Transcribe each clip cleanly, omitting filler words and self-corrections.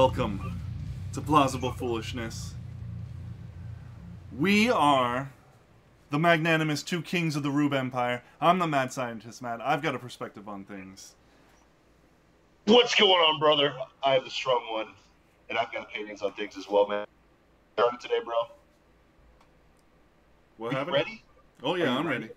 welcome to Plausible Foolishness. We are the magnanimous two kings of the Rube Empire. I'm the mad scientist, Matt. I've got a perspective on things. What's going on, brother? I am the strong one, and I've got opinions on things as well, man. Starting today, bro. What Are happened? you ready? Oh yeah, I'm ready.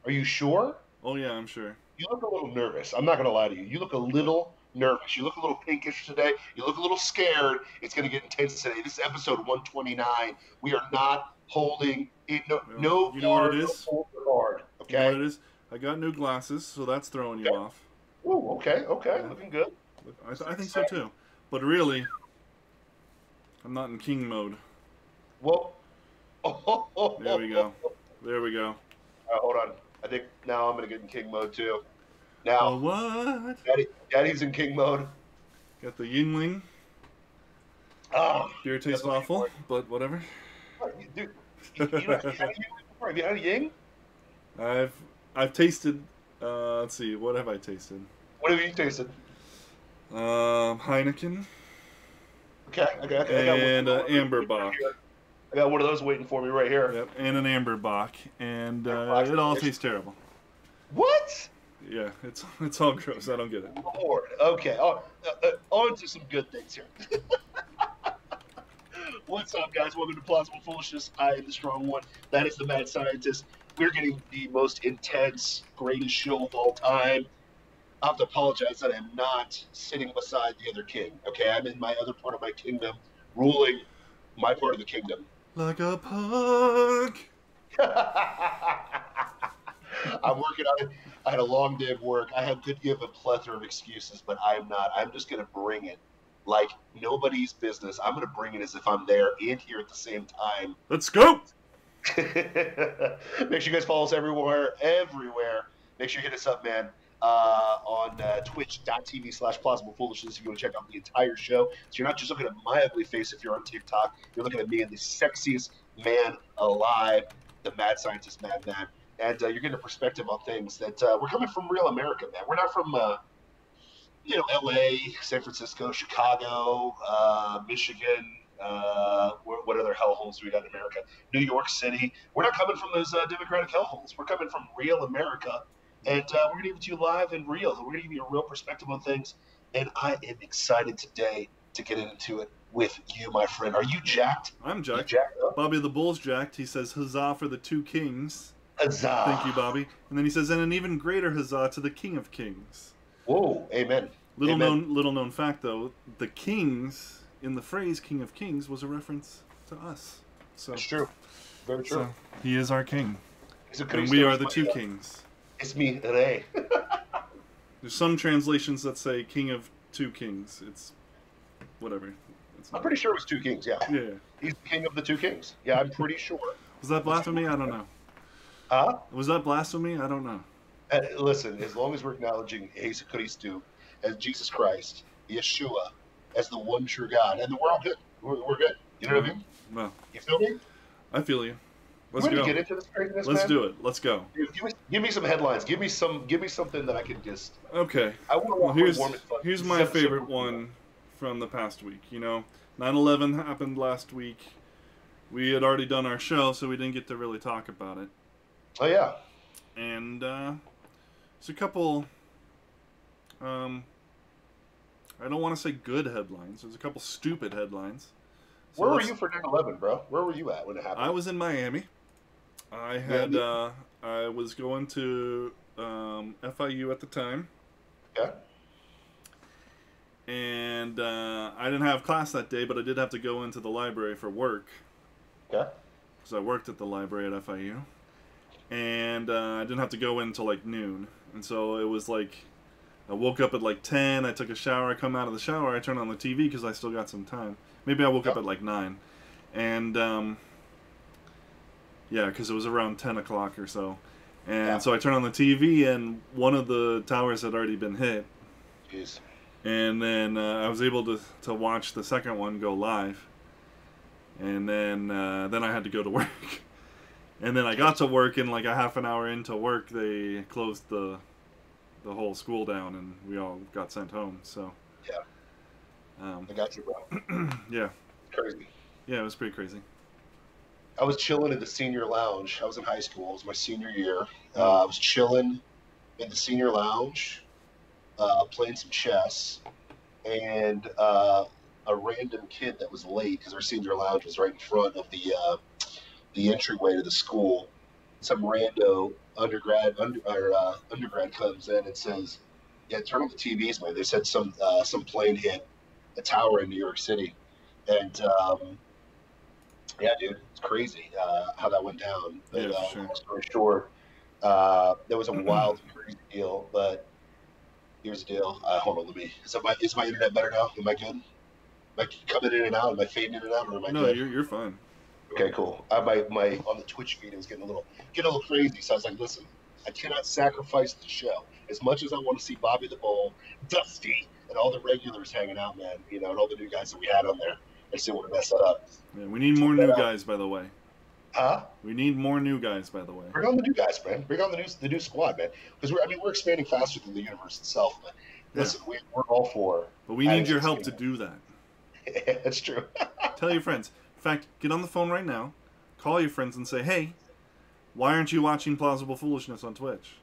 Are you sure? Oh yeah, I'm sure. You look a little nervous. I'm not going to lie to you. You look a little nervous. You look a little pinkish today. You look a little scared. It's going to get intense today. This is episode 129. We are not holding it. No, you know what it is? Hard, okay? You know what it is? I got new glasses, so that's throwing you off. Oh, okay. Yeah. Looking good. I think so too. But really, I'm not in king mode. Well, There we go. There we go. All right, hold on. I think now I'm going to get in king mode too. Now, what? Daddy's in king mode. Got the Yingling. Oh, Beer tastes awful, but whatever. Dude, you had a Ying before? Have you had a Ying? I've tasted. Let's see. What have I tasted? What have you tasted? Heineken. Okay. And Amber Bock. I got one of those waiting for me right here. Yep, and an Amber Bock, and it all tastes terrible. What? Yeah, it's all gross. I don't get it. Lord. Okay. On to some good things here. What's up, guys? Welcome to Plausible Foolishness. I am the strong one. That is the mad scientist. We're getting the most intense, greatest show of all time. I have to apologize that I'm not sitting beside the other king. Okay, I'm in my other part of my kingdom, ruling my part of the kingdom. Like a punk. I'm working on it. I had a long day of work. I could give a plethora of excuses, but I'm not. I'm just going to bring it like nobody's business. I'm going to bring it as if I'm there and here at the same time. Let's go. Make sure you guys follow us everywhere. Make sure you hit us up, man, on twitch.tv/plausiblepoolishness if you want to check out the entire show. So you're not just looking at my ugly face if you're on TikTok. You're looking at me and the sexiest man alive, the mad scientist, Madman. And you're getting a perspective on things that we're coming from real America, man. We're not from, L.A., San Francisco, Chicago, Michigan, what other hellholes we got in America? New York City. We're not coming from those Democratic hellholes. We're coming from real America. And we're going to give it to you live and real. We're going to give you a real perspective on things. And I am excited today to get into it with you, my friend. Are you jacked? I'm jacked. You jacked up? Bobby the Bull's jacked. He says, huzzah for the two kings. Huzzah. Thank you, Bobby. And then he says, and an even greater huzzah to the King of Kings. Whoa, amen. Little known fact, though, the kings, in the phrase King of Kings, was a reference to us. So it's true. Very true. So he is our king. And we are the two kings. It's me, Ray. There's some translations that say King of Two Kings. It's whatever. I'm pretty sure it was two kings, yeah. Yeah. He's the king of the two kings. Yeah, I'm pretty sure. Was that blasphemy? I don't know. Huh? Was that blasphemy? I don't know. Listen, as long as we're acknowledging Jesus Christu as Jesus Christ, Yeshua, as the one true God, and we're all good. We're good. You know what I mean? Well, you feel me? I feel you. Let's go. Get into this craziness, Let's do it. Let's go. Dude, give me some headlines. Give me something that I can just. Okay. Well, here's my favorite one from the past week. 9/11 happened last week. We had already done our show, so we didn't get to really talk about it. Oh yeah. And it's a couple. I don't want to say good headlines. There's a couple stupid headlines. So where were you for 9/11, bro? Where were you at when it happened? I was in Miami. I had I was going to FIU at the time. Yeah. And I didn't have class that day, but I did have to go into the library for work. Yeah. Because I worked at the library at FIU. And I didn't have to go in until like noon. And so it was like, I woke up at like 10, I took a shower, I come out of the shower, I turned on the TV because I still got some time. Maybe I woke up at like 9. And, yeah, because it was around 10 o'clock or so. And so I turned on the TV, and one of the towers had already been hit. Jeez. And then I was able to watch the second one go live. And then I had to go to work. And then I got to work, and like a half an hour into work, they closed the whole school down, and we all got sent home. So yeah. I got you, bro. Yeah, Crazy. yeah, it was pretty crazy. I was chilling in the senior lounge. I was in high school. It was my senior year. Mm. I was chilling in the senior lounge, playing some chess, and a random kid that was late because our senior lounge was right in front of the entryway to the school. Some rando undergrad comes in and says, "Yeah, turn on the TVs, man." They said some plane hit a tower in New York City, and yeah, dude, it's crazy how that went down. But Yeah, for sure. long story short, there was a wild and crazy deal. But here's the deal. Hold on, let me. Is my internet better now? Am I good? Am I coming in and out? Am I fading in and out, or am I No, good? you're fine. Okay, cool. My on the Twitch feed it was getting a little crazy. So I was like, listen, I cannot sacrifice the show as much as I want to see Bobby the Bull, Dusty, and all the regulars hanging out, man. You know, and all the new guys that we had on there. I just didn't want to mess that up. Yeah, we need more Check new that out. guys, by the way. Huh? We need more new guys, by the way. Bring on the new guys, man. Bring on the new squad, man. Because we're expanding faster than the universe itself. But Yeah. listen, we're all for. But we need your help to do that. That's true. Tell your friends. In fact, get on the phone right now, call your friends and say, hey, why aren't you watching Plausible Foolishness on Twitch?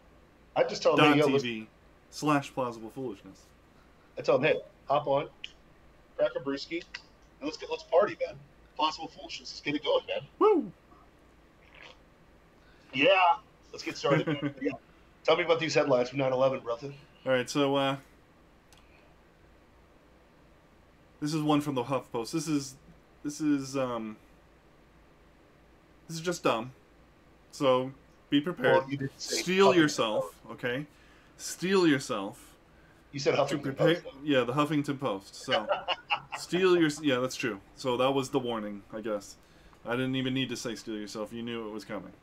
I just tell them, hey, yo, listen, .tv/Plausible Foolishness. I tell them, hey, hop on, crack a brewski, and let's party, man. Plausible Foolishness. Let's get it going, man. Woo! Yeah. Let's get started, man. Yeah. Tell me about these headlines from 9/11, brother. All right, so this is one from the HuffPost. This is just dumb. So be prepared. Well, you didn't say Steel Huffington yourself, Post. okay? Steel yourself. You said To Huffington prepare, Post. yeah, the Huffington Post. So, yeah, that's true. So that was the warning, I guess. I didn't even need to say steal yourself. You knew it was coming.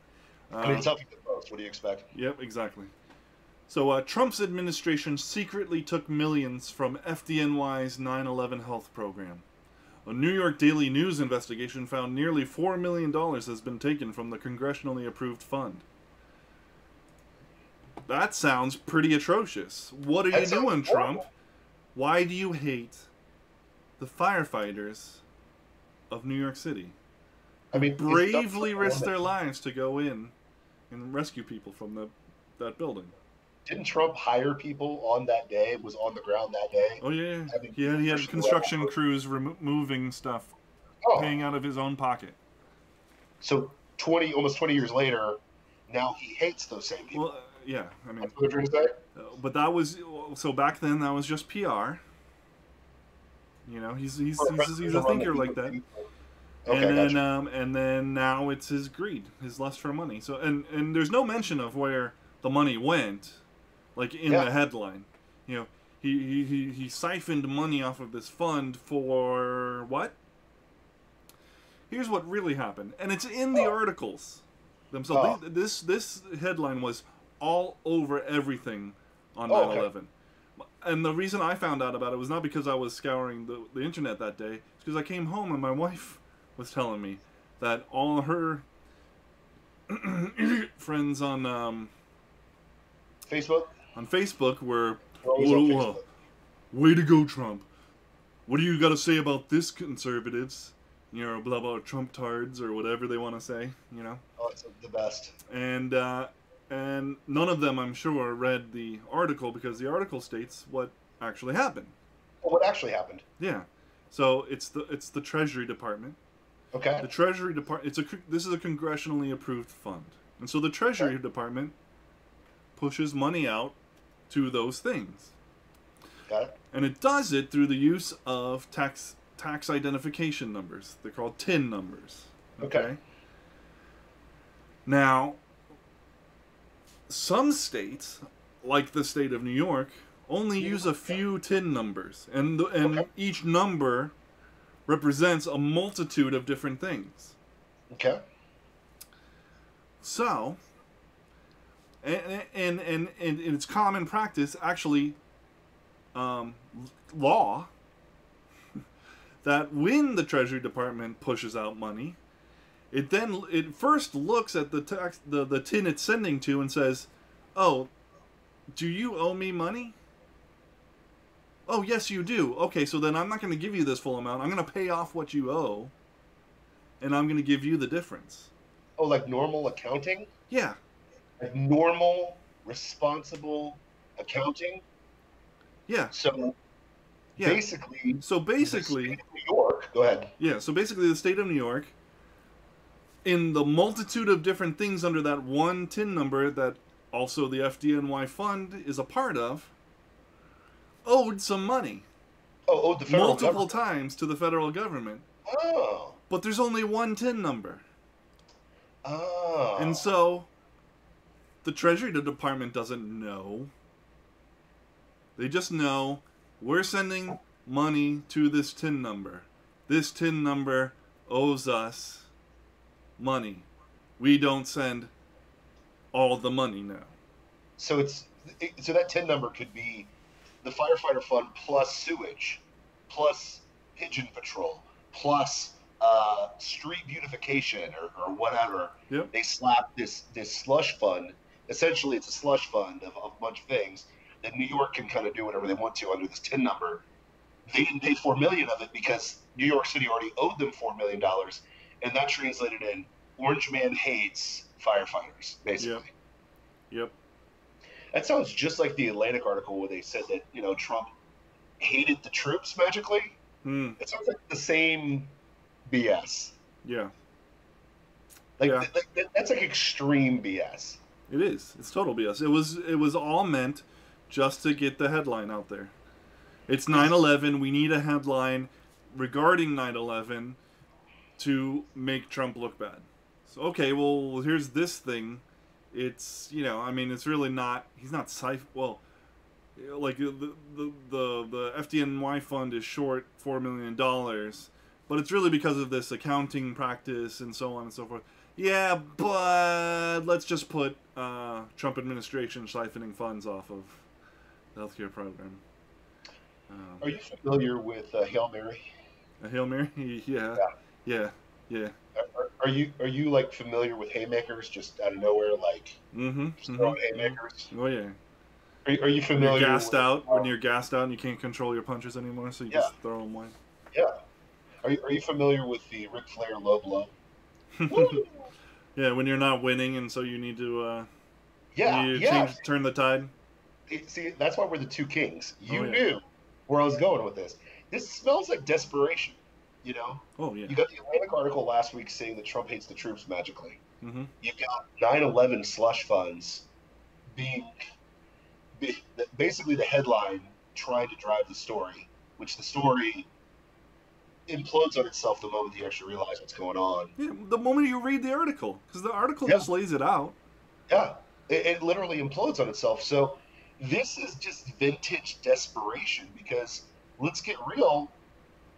I mean, it's Huffington Post. What do you expect? Yep, exactly. So Trump's administration secretly took millions from FDNY's 9/11 health program. A New York Daily News investigation found nearly $4 million has been taken from the congressionally approved fund. That sounds pretty atrocious. What are you doing, Trump? Why do you hate the firefighters of New York City? I mean, Bravely risk their lives to go in and rescue people from that building. Didn't Trump hire people on that day? Was on the ground that day? Oh yeah, I mean, he had construction crews moving stuff, paying out of his own pocket. So almost 20 years later, now he hates those same people. Well, yeah, I mean, that's what they're trying to say. But that was so back then. That was just PR. You know, he's a thinker like that. Okay, and then now it's his greed, his lust for money. So and there's no mention of where the money went, like in the headline. You know, he siphoned money off of this fund for what? Here's what really happened, and it's in the articles themselves. This headline was all over everything on 9/11. Okay. And the reason I found out about it was not because I was scouring the internet that day. It's because I came home and my wife was telling me that all her friends on Facebook were, way to go, Trump. What do you got to say about this, conservatives? You know, blah blah, Trump tards or whatever they want to say. You know. Oh, it's the best. And none of them, I'm sure, read the article because the article states what actually happened. Well, what actually happened? Yeah. So it's the Treasury Department. Okay. The Treasury Department. This is a congressionally approved fund, and so the Treasury Department pushes money out to those things. Got it. And it does it through the use of tax identification numbers. They're called TIN numbers. Okay. Now, some states, like the state of New York, only use a few TIN numbers, and each number represents a multitude of different things. Okay. So, and it's common practice, actually, law, that when the Treasury Department pushes out money, it first looks at the tin it's sending to and says, "Oh, do you owe me money?" Oh, yes, you do. Okay, so then I'm not going to give you this full amount. I'm going to pay off what you owe, and I'm going to give you the difference. Oh, like normal accounting? Yeah, Like normal, responsible accounting? yeah, So yeah. basically, So the state basically, of New York, go ahead. yeah, so basically the state of New York, in the multitude of different things under that one TIN number that also the FDNY fund is a part of, owed some money Oh, the federal multiple government. times to the federal government. Oh, But there's only one TIN number. And oh. so the Treasury Department doesn't know. They just know we're sending money to this TIN number. This TIN number owes us money. We don't send all the money now. So so that TIN number could be the firefighter fund plus sewage, plus pigeon patrol, plus street beautification or whatever. Yep. They slap this slush fund. Essentially, it's a slush fund of a bunch of things that New York can kind of do whatever they want to under this TIN number. They didn't pay $4 million of it because New York City already owed them $4 million, and that translated in Orange Man hates firefighters, Yep. basically. Yep. That sounds just like the Atlantic article where they said that Trump hated the troops magically. Hmm. It sounds like the same BS. Yeah. Like, Yeah. that's like extreme BS. It is. It's total BS. It was all meant just to get the headline out there. It's 9/11. We need a headline regarding 9/11 to make Trump look bad. So okay, well here's this thing. It's I mean it's really not. He's not well. Like the FDNY fund is short $4 million, but it's really because of this accounting practice and so on and so forth. Yeah, but let's just put Trump administration siphoning funds off of the healthcare program. Are you familiar with Hail Mary? A Hail Mary? Yeah, Yeah. yeah, yeah. Are you like familiar with haymakers just out of nowhere, like Mm-hmm. just Mm-hmm. throwing haymakers? Oh yeah. Are you When you're familiar gassed with? out, when you're gassed out and you can't control your punches anymore, so you Yeah, just throw them away. yeah. Are you familiar with the Ric Flair low blow? Woo! Yeah, when you're not winning, and so you Yeah, need to yeah. turn the tide. See, that's why we're the two kings. Oh You yeah. knew where I was going with this. This smells like desperation. You know, Oh yeah. you got the Atlantic article last week saying that Trump hates the troops magically. Mm-hmm. You've got 9/11 slush funds being basically the headline trying to drive the story, which the story implodes on itself the moment you actually realize what's going on. Yeah, the moment you read the article, because the article Yeah. just lays it out. Yeah, it literally implodes on itself. So this is just vintage desperation because let's get real.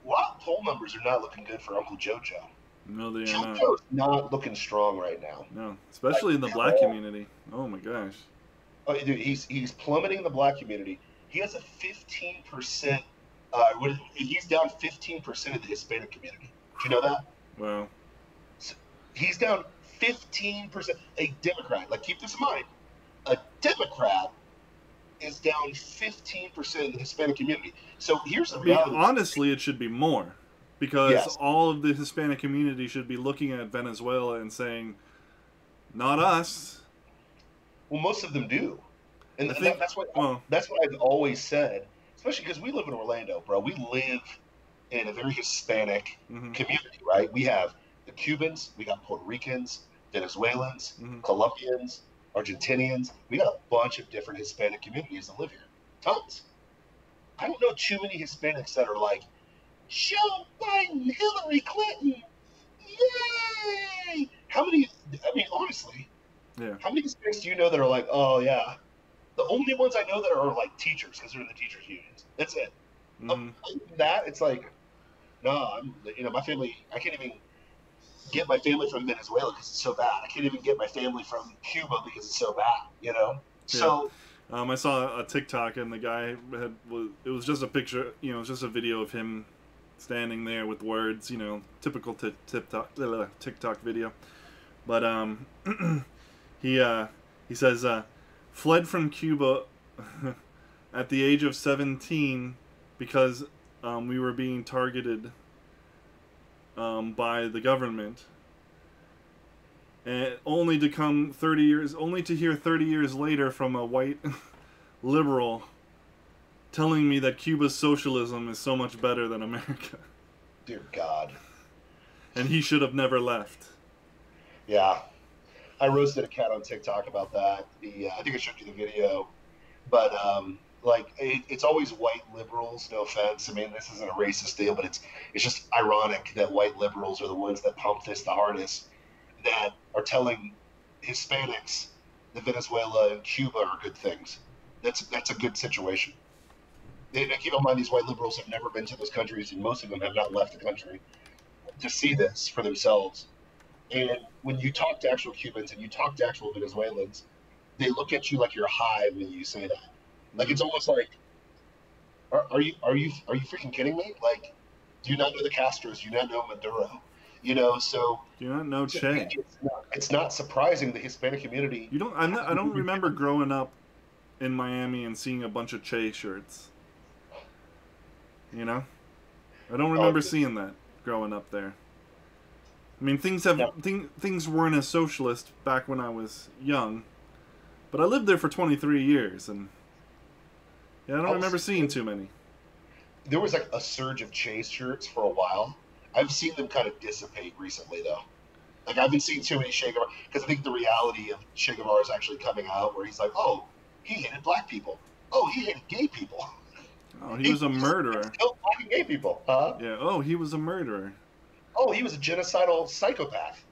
A lot of poll numbers are not looking good for Uncle JoJo. No, they are not. JoJo's not looking strong right now. No, especially in the black community. Oh my gosh. Oh, dude, he's plummeting the black community. He has a 15%. He's down 15% of the Hispanic community. Do you know that? Wow. So he's down 15%. A Democrat, like keep this in mind, a Democrat is down 15% of the Hispanic community. So here's the I mean, reality. honestly, it should be more, because Yes. all of the Hispanic community should be looking at Venezuela and saying, "Not us." Well, most of them do, and I think. that's what Well, that's what I've always said. Especially because we live in Orlando, bro. We live in a very Hispanic mm-hmm, community, right? We have the Cubans, we got Puerto Ricans, Venezuelans, mm-hmm. Colombians, Argentinians. We got a bunch of different Hispanic communities that live here. Tons. I don't know too many Hispanics that are like, Joe Biden, Hillary Clinton, yay! How many? I mean, honestly, Yeah. how many Hispanics do you know that are like, oh yeah? The only ones I know that are like teachers because they're in the teachers unions. That's it. Mm-hmm. Other than that, it's like, no, my family. I can't even get my family from Venezuela because it's so bad. I can't even get my family from Cuba because it's so bad. Yeah. So I saw a TikTok, and the guy it was just a picture, it was just a video of him standing there with words, typical TikTok video. But he says, fled from Cuba at the age of 17 because we were being targeted by the government, and only to hear 30 years later from a white liberal telling me that Cuba's socialism is so much better than America. Dear God. And he should have never left. Yeah. I roasted a cat on TikTok about that. I think I showed you the video. But it's always white liberals. No offense. I mean, this isn't a racist deal, but it's just ironic that white liberals are the ones that pump this the hardest, that are telling Hispanics that Venezuela and Cuba are good things. That's a good situation. Keep in mind, these white liberals have never been to those countries, and most of them have not left the country to see this for themselves. And when you talk to actual Cubans and you talk to actual Venezuelans, they look at you like you're high when you say that. Like, it's almost like, are you freaking kidding me? Like, do you not know the Castros? Do you not know Maduro? So do you not know Che? It's not surprising the Hispanic community. I don't remember growing up in Miami and seeing a bunch of Che shirts. I don't remember seeing that growing up there. I mean, things weren't as socialist back when I was young, but I lived there for 23 years, and I don't remember seeing too many. There was like a surge of Che shirts for a while. I've seen them kind of dissipate recently, though. Like, I haven't seen too many Che Guevara, because I think the reality of Che Guevara is actually coming out, where he's like, oh, he hated black people. Oh, he hated gay people. Oh, he was a murderer. He killed black and gay people, huh? Yeah. Oh, he was a murderer. Oh, he was a genocidal psychopath.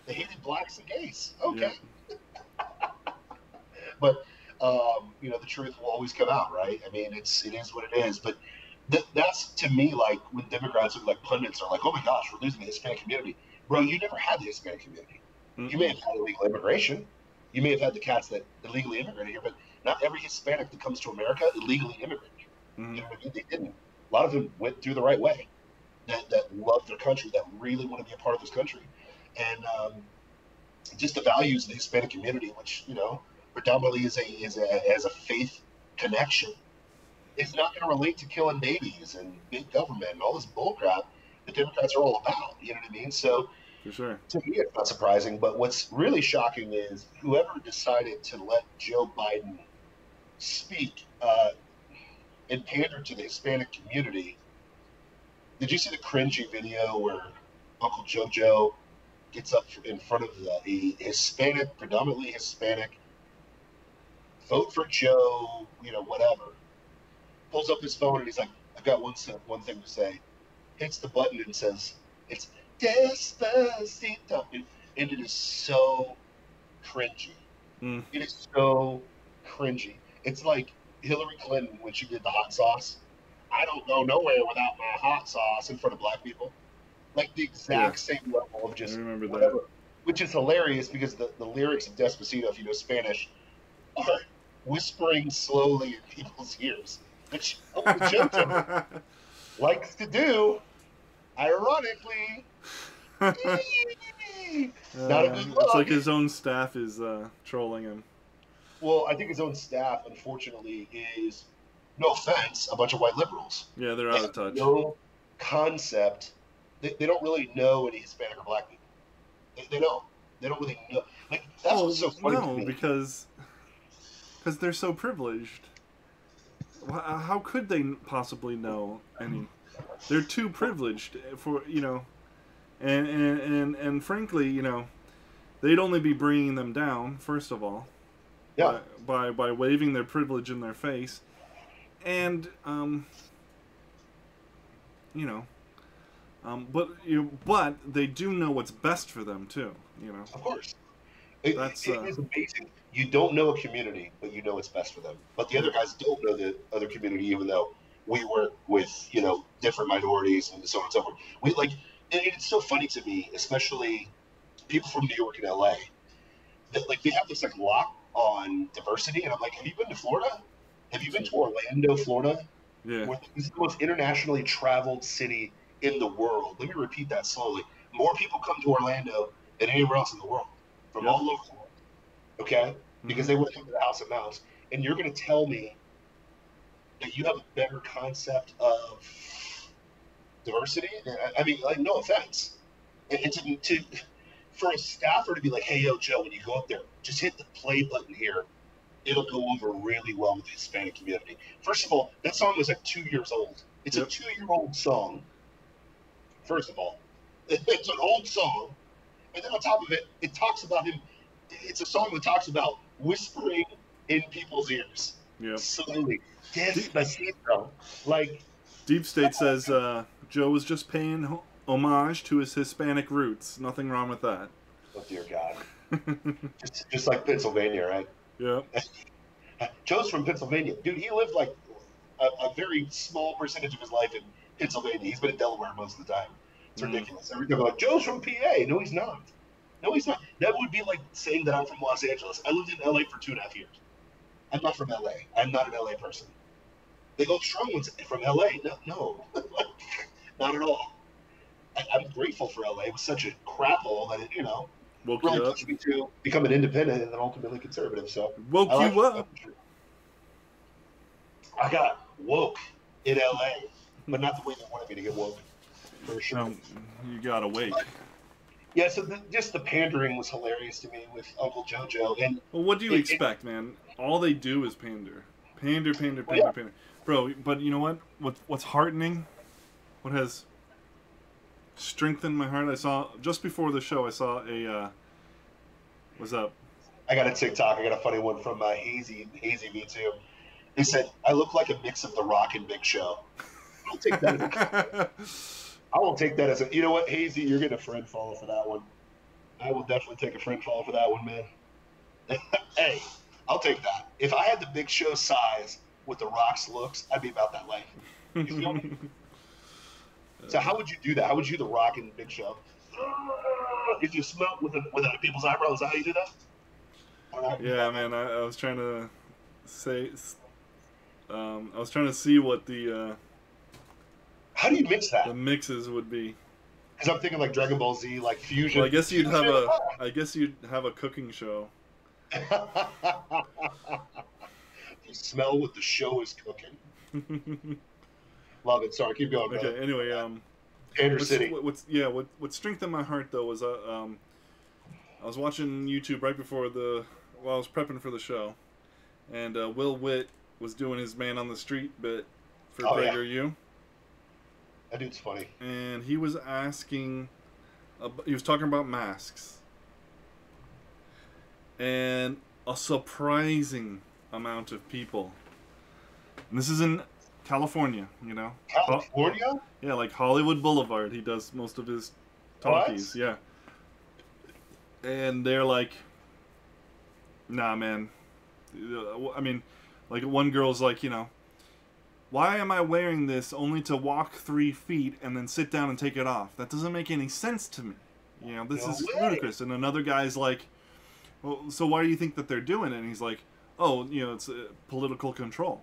They hated blacks and gays. Okay. Yeah. But the truth will always come out, right? I mean, it is what it is. But that's, to me, like, when Democrats look like pundits are like, oh my gosh, we're losing the Hispanic community. Bro, you never had the Hispanic community. Mm-hmm. You may have had illegal immigration. You may have had the cats that illegally immigrated here, but not every Hispanic that comes to America illegally immigrated. Mm-hmm. You know what I mean? They didn't. A lot of them went through the right way. That love their country, that really want to be a part of this country, and just the values of the Hispanic community, which predominantly is a faith connection, is not going to relate to killing babies and big government and all this bullcrap the Democrats are all about. You know what I mean? So, for sure, to me, it's not surprising. But what's really shocking is whoever decided to let Joe Biden speak and pander to the Hispanic community. Did you see the cringy video where Uncle JoJo gets up in front of the Hispanic, predominantly Hispanic, vote for Joe, whatever, pulls up his phone and he's like, I've got one thing to say, hits the button and says, it's Despacito, and it is so cringy. Mm. It is so cringy. It's like Hillary Clinton when she did the hot sauce. I don't go nowhere without my hot sauce in front of black people. Like the exact same level of just whatever. That. Which is hilarious because the lyrics of Despacito, if you know Spanish, are whispering slowly in people's ears. Which Uncle JoJo likes to do, ironically. Not a good look. It's like his own staff is trolling him. Well, I think his own staff, unfortunately, is, no offense, a bunch of white liberals. Yeah, they're out of touch. No concept. They don't really know any Hispanic or black people. They don't. They don't really know. Like, that's what's so funny to me. because they're so privileged. How could they possibly know any? They're too privileged for, and frankly, they'd only be bringing them down, first of all. Yeah. By waving their privilege in their face. And but they do know what's best for them too. Of course, it is amazing. You don't know a community, but you know what's best for them. But the other guys don't know the other community, even though we work with different minorities and so on and so forth. It's so funny to me, especially people from New York and LA, that they have this lock on diversity, and I'm like, have you been to Florida? Have you been to Orlando, Florida? Yeah. This is the most internationally traveled city in the world. Let me repeat that slowly. More people come to Orlando than anywhere else in the world, from all over the world. Okay? Mm-hmm. Because they want to come to the House of Mouse. And you're going to tell me that you have a better concept of diversity. I mean, like, no offense. And for a staffer to be like, hey, yo, Joe, when you go up there, just hit the play button here. It'll go over really well with the Hispanic community. First of all, that song was like 2 years old. It's a 2-year-old song. First of all, it's an old song. And then on top of it, it talks about him. It's a song that talks about whispering in people's ears. Yep. Slowly. Despacito. Like, Deep State says Joe was just paying homage to his Hispanic roots. Nothing wrong with that. oh dear God. just like Pennsylvania, right? Yeah. Joe's from Pennsylvania. Dude, he lived like a very small percentage of his life in Pennsylvania. He's been in Delaware most of the time. It's ridiculous. Every time I'm like, Joe's from PA. No, he's not. No, he's not. That would be like saying that I'm from Los Angeles. I lived in LA for 2.5 years. I'm not from LA. I'm not an LA person. They go strong ones from LA. No. Not at all. I'm grateful for LA. It was such a crap hole that it, Woke really you up. pushed me to become an independent and then ultimately conservative. So Woke you up. I got woke in LA, but not the way they wanted me to get woke. For sure. No, you got awake. Yeah, so just the pandering was hilarious to me with Uncle JoJo. And Well, what do you expect, man? All they do is pander. Pander. Bro, but you know what? What's heartening? What has strengthened my heart? I saw, just before the show, I saw a, what's up? I got a TikTok. I got a funny one from Hazy V2. He said, I look like a mix of The Rock and Big Show. I'll take that I will take that as a, you know what, Hazy, you're getting a friend follow for that one. I will definitely take a friend follow for that one, man. Hey, I'll take that. If I had the Big Show size with The Rock's looks, I'd be about that life. You feel me? So how would you do that? How would you do The Rock and Big Show? If you smelt with people's eyebrows, is that how you do that? Yeah, man, I was trying to say, I was trying to see what the how do you mix that? The mixes would be. Because I'm thinking like Dragon Ball Z, like fusion. Well, I guess you'd have a cooking show. You smell what the show is cooking. Love it. Sorry, keep going. Brother. Okay. Anyway, Andrew City. What strengthened my heart though was I was watching YouTube right before while I was prepping for the show, and Will Witt was doing his man on the street bit for PragerU. That dude's funny. And he was asking, he was talking about masks, and a surprising amount of people. And this is in California, California? Yeah, like Hollywood Boulevard. He does most of his talkies. Yeah. And they're like, nah, man. I mean, like one girl's like, why am I wearing this only to walk 3 feet and then sit down and take it off? That doesn't make any sense to me. This is ludicrous. And another guy's like, well, so why do you think that they're doing it? And he's like, oh, it's political control.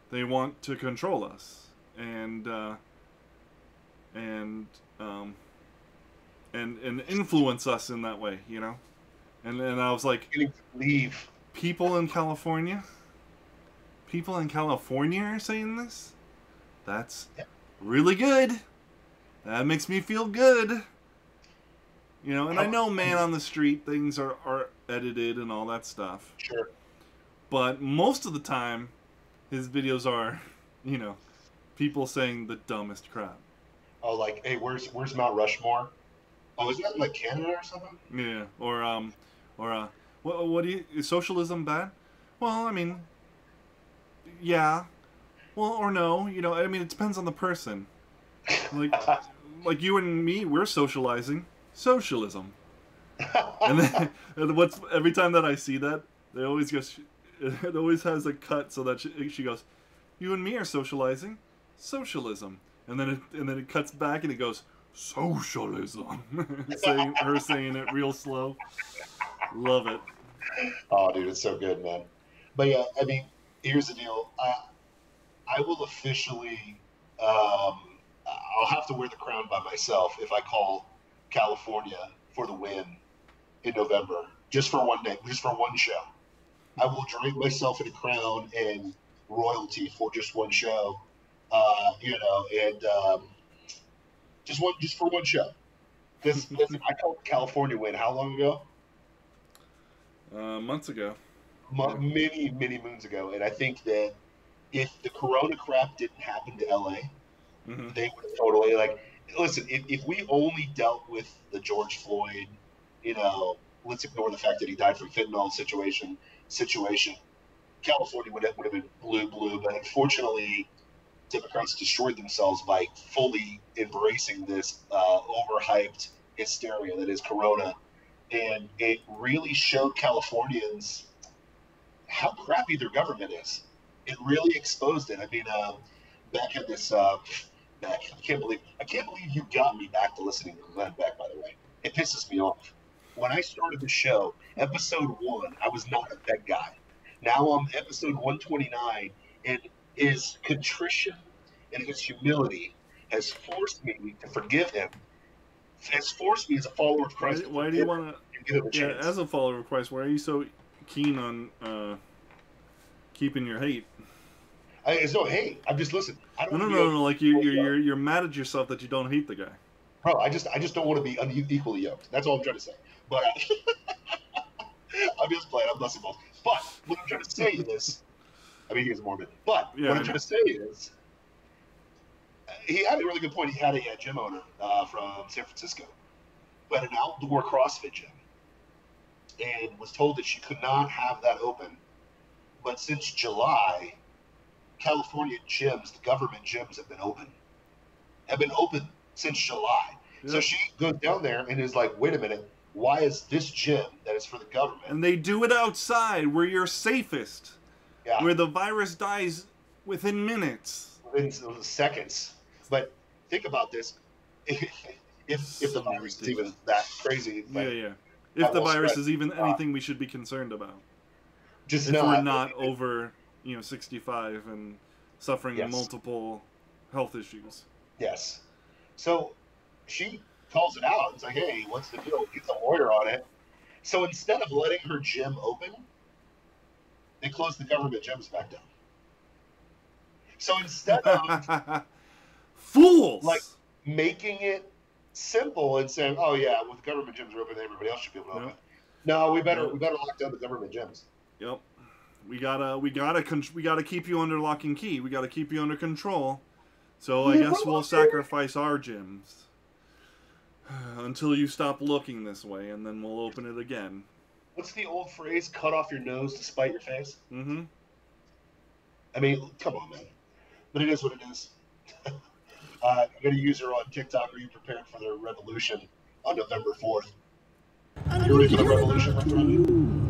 They want to control us and influence us in that way, And I was like, leave. People in California are saying this? That's really good. That makes me feel good. And I know man on the street things are edited and all that stuff. Sure. But most of the time, his videos are, people saying the dumbest crap. Oh, like, hey, where's Mount Rushmore? Oh, is that in, like, Canada or something? Yeah, or what do you, is socialism bad? Well, I mean, yeah. Well, or no, I mean, it depends on the person. Like you and me, we're socializing. Socialism. And then, every time that I see that, they always go, it always has a cut so that she goes, you and me are socializing. Socialism. And then it cuts back and it goes, socialism. saying it real slow. Love it. Oh, dude, it's so good, man. But yeah, I mean, here's the deal. I will officially, I'll have to wear the crown by myself if I call California for the win in November, just for one day, just for one show. I will drape myself in a crown and royalty for just one show, and just for one show. Because listen, I called California win how long ago? Months ago. Many, many moons ago, and I think that if the Corona crap didn't happen to LA, they would have totally like. Listen, if we only dealt with the George Floyd, let's ignore the fact that he died from fentanyl situation. California would have been blue, but unfortunately, Democrats destroyed themselves by fully embracing this overhyped hysteria that is Corona, and it really showed Californians how crappy their government is. It really exposed it. I mean, Beck had this. Beck, I can't believe you got me back to listening to Glenn Beck. By the way, it pisses me off. When I started the show, episode 1, I was not a Beck guy. Now I'm episode 129, and his contrition and his humility has forced me to forgive him. Has forced me as a follower of Christ. Why do you want to? Yeah, as a follower of Christ, why are you so keen on keeping your hate? It's no hate. I'm just listen. I don't no. Like you're mad at yourself that you don't hate the guy. Bro, I just don't want to be unequally yoked. That's all I'm trying to say. But I'm just playing. I'm blessing both. But what I'm trying to say is, I mean, he's Mormon. But what I'm trying to say is, he had a really good point. He had a gym owner from San Francisco who had an outdoor CrossFit gym and was told that she could not have that open. But since July, California gyms, the government gyms, have been open since July. Yep. So she goes down there and is like, wait a minute, why is this gym that is for the government? And they do it outside where you're safest. Yeah. Where the virus dies within minutes. Within seconds. But think about this. If the virus is even that crazy. Yeah. If the virus is even anything we should be concerned about. If we're not over 65 and suffering multiple health issues. Yes. So she calls it out. It's like, hey, what's the deal? Get the lawyer on it. So instead of letting her gym open, they closed the government gyms back down. So instead of fools, like making it simple and saying, oh yeah, well, the government gyms are open, everybody else should be able to open. No, we better lock down the government gyms. Yep. We gotta keep you under lock and key. We gotta keep you under control. So I guess we'll sacrifice our gyms until you stop looking this way, and then we'll open it again. What's the old phrase? Cut off your nose to spite your face. Mm-hmm. I mean, come on, man. But it is what it is. I got a user on TikTok. Are you prepared for the revolution on November 4th? You ready for the revolution, my friend?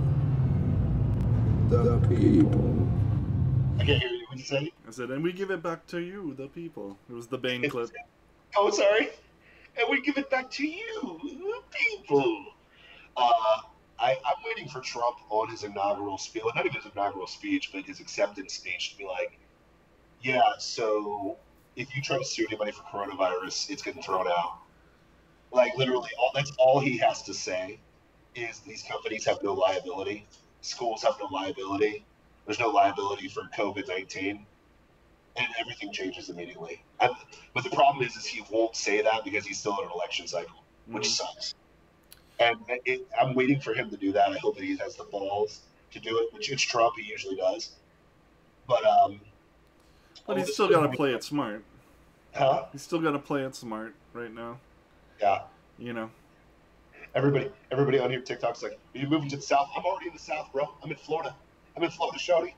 The people. I can't hear you. What did you say? I said, and we give it back to you, the people. It was the Bane clip. Oh, sorry. And we give it back to you, the people. I'm waiting for Trump on his inaugural speech. Well, not even his inaugural speech, but his acceptance speech to be like, yeah, so if you try to sue anybody for coronavirus, it's getting thrown out. Like, literally, that's all he has to say is these companies have no liability. Schools have no liability. There's no liability for COVID-19. And everything changes immediately. But the problem is he won't say that because he's still in an election cycle, which sucks. And I'm waiting for him to do that. I hope that he has the balls to do it, which it's Trump. He usually does. But he's still got to play it smart. Huh? He's still got to play it smart right now. Yeah. Everybody on here, TikTok's like, are you moving to the South? I'm already in the South, bro. I'm in Florida. Shawty.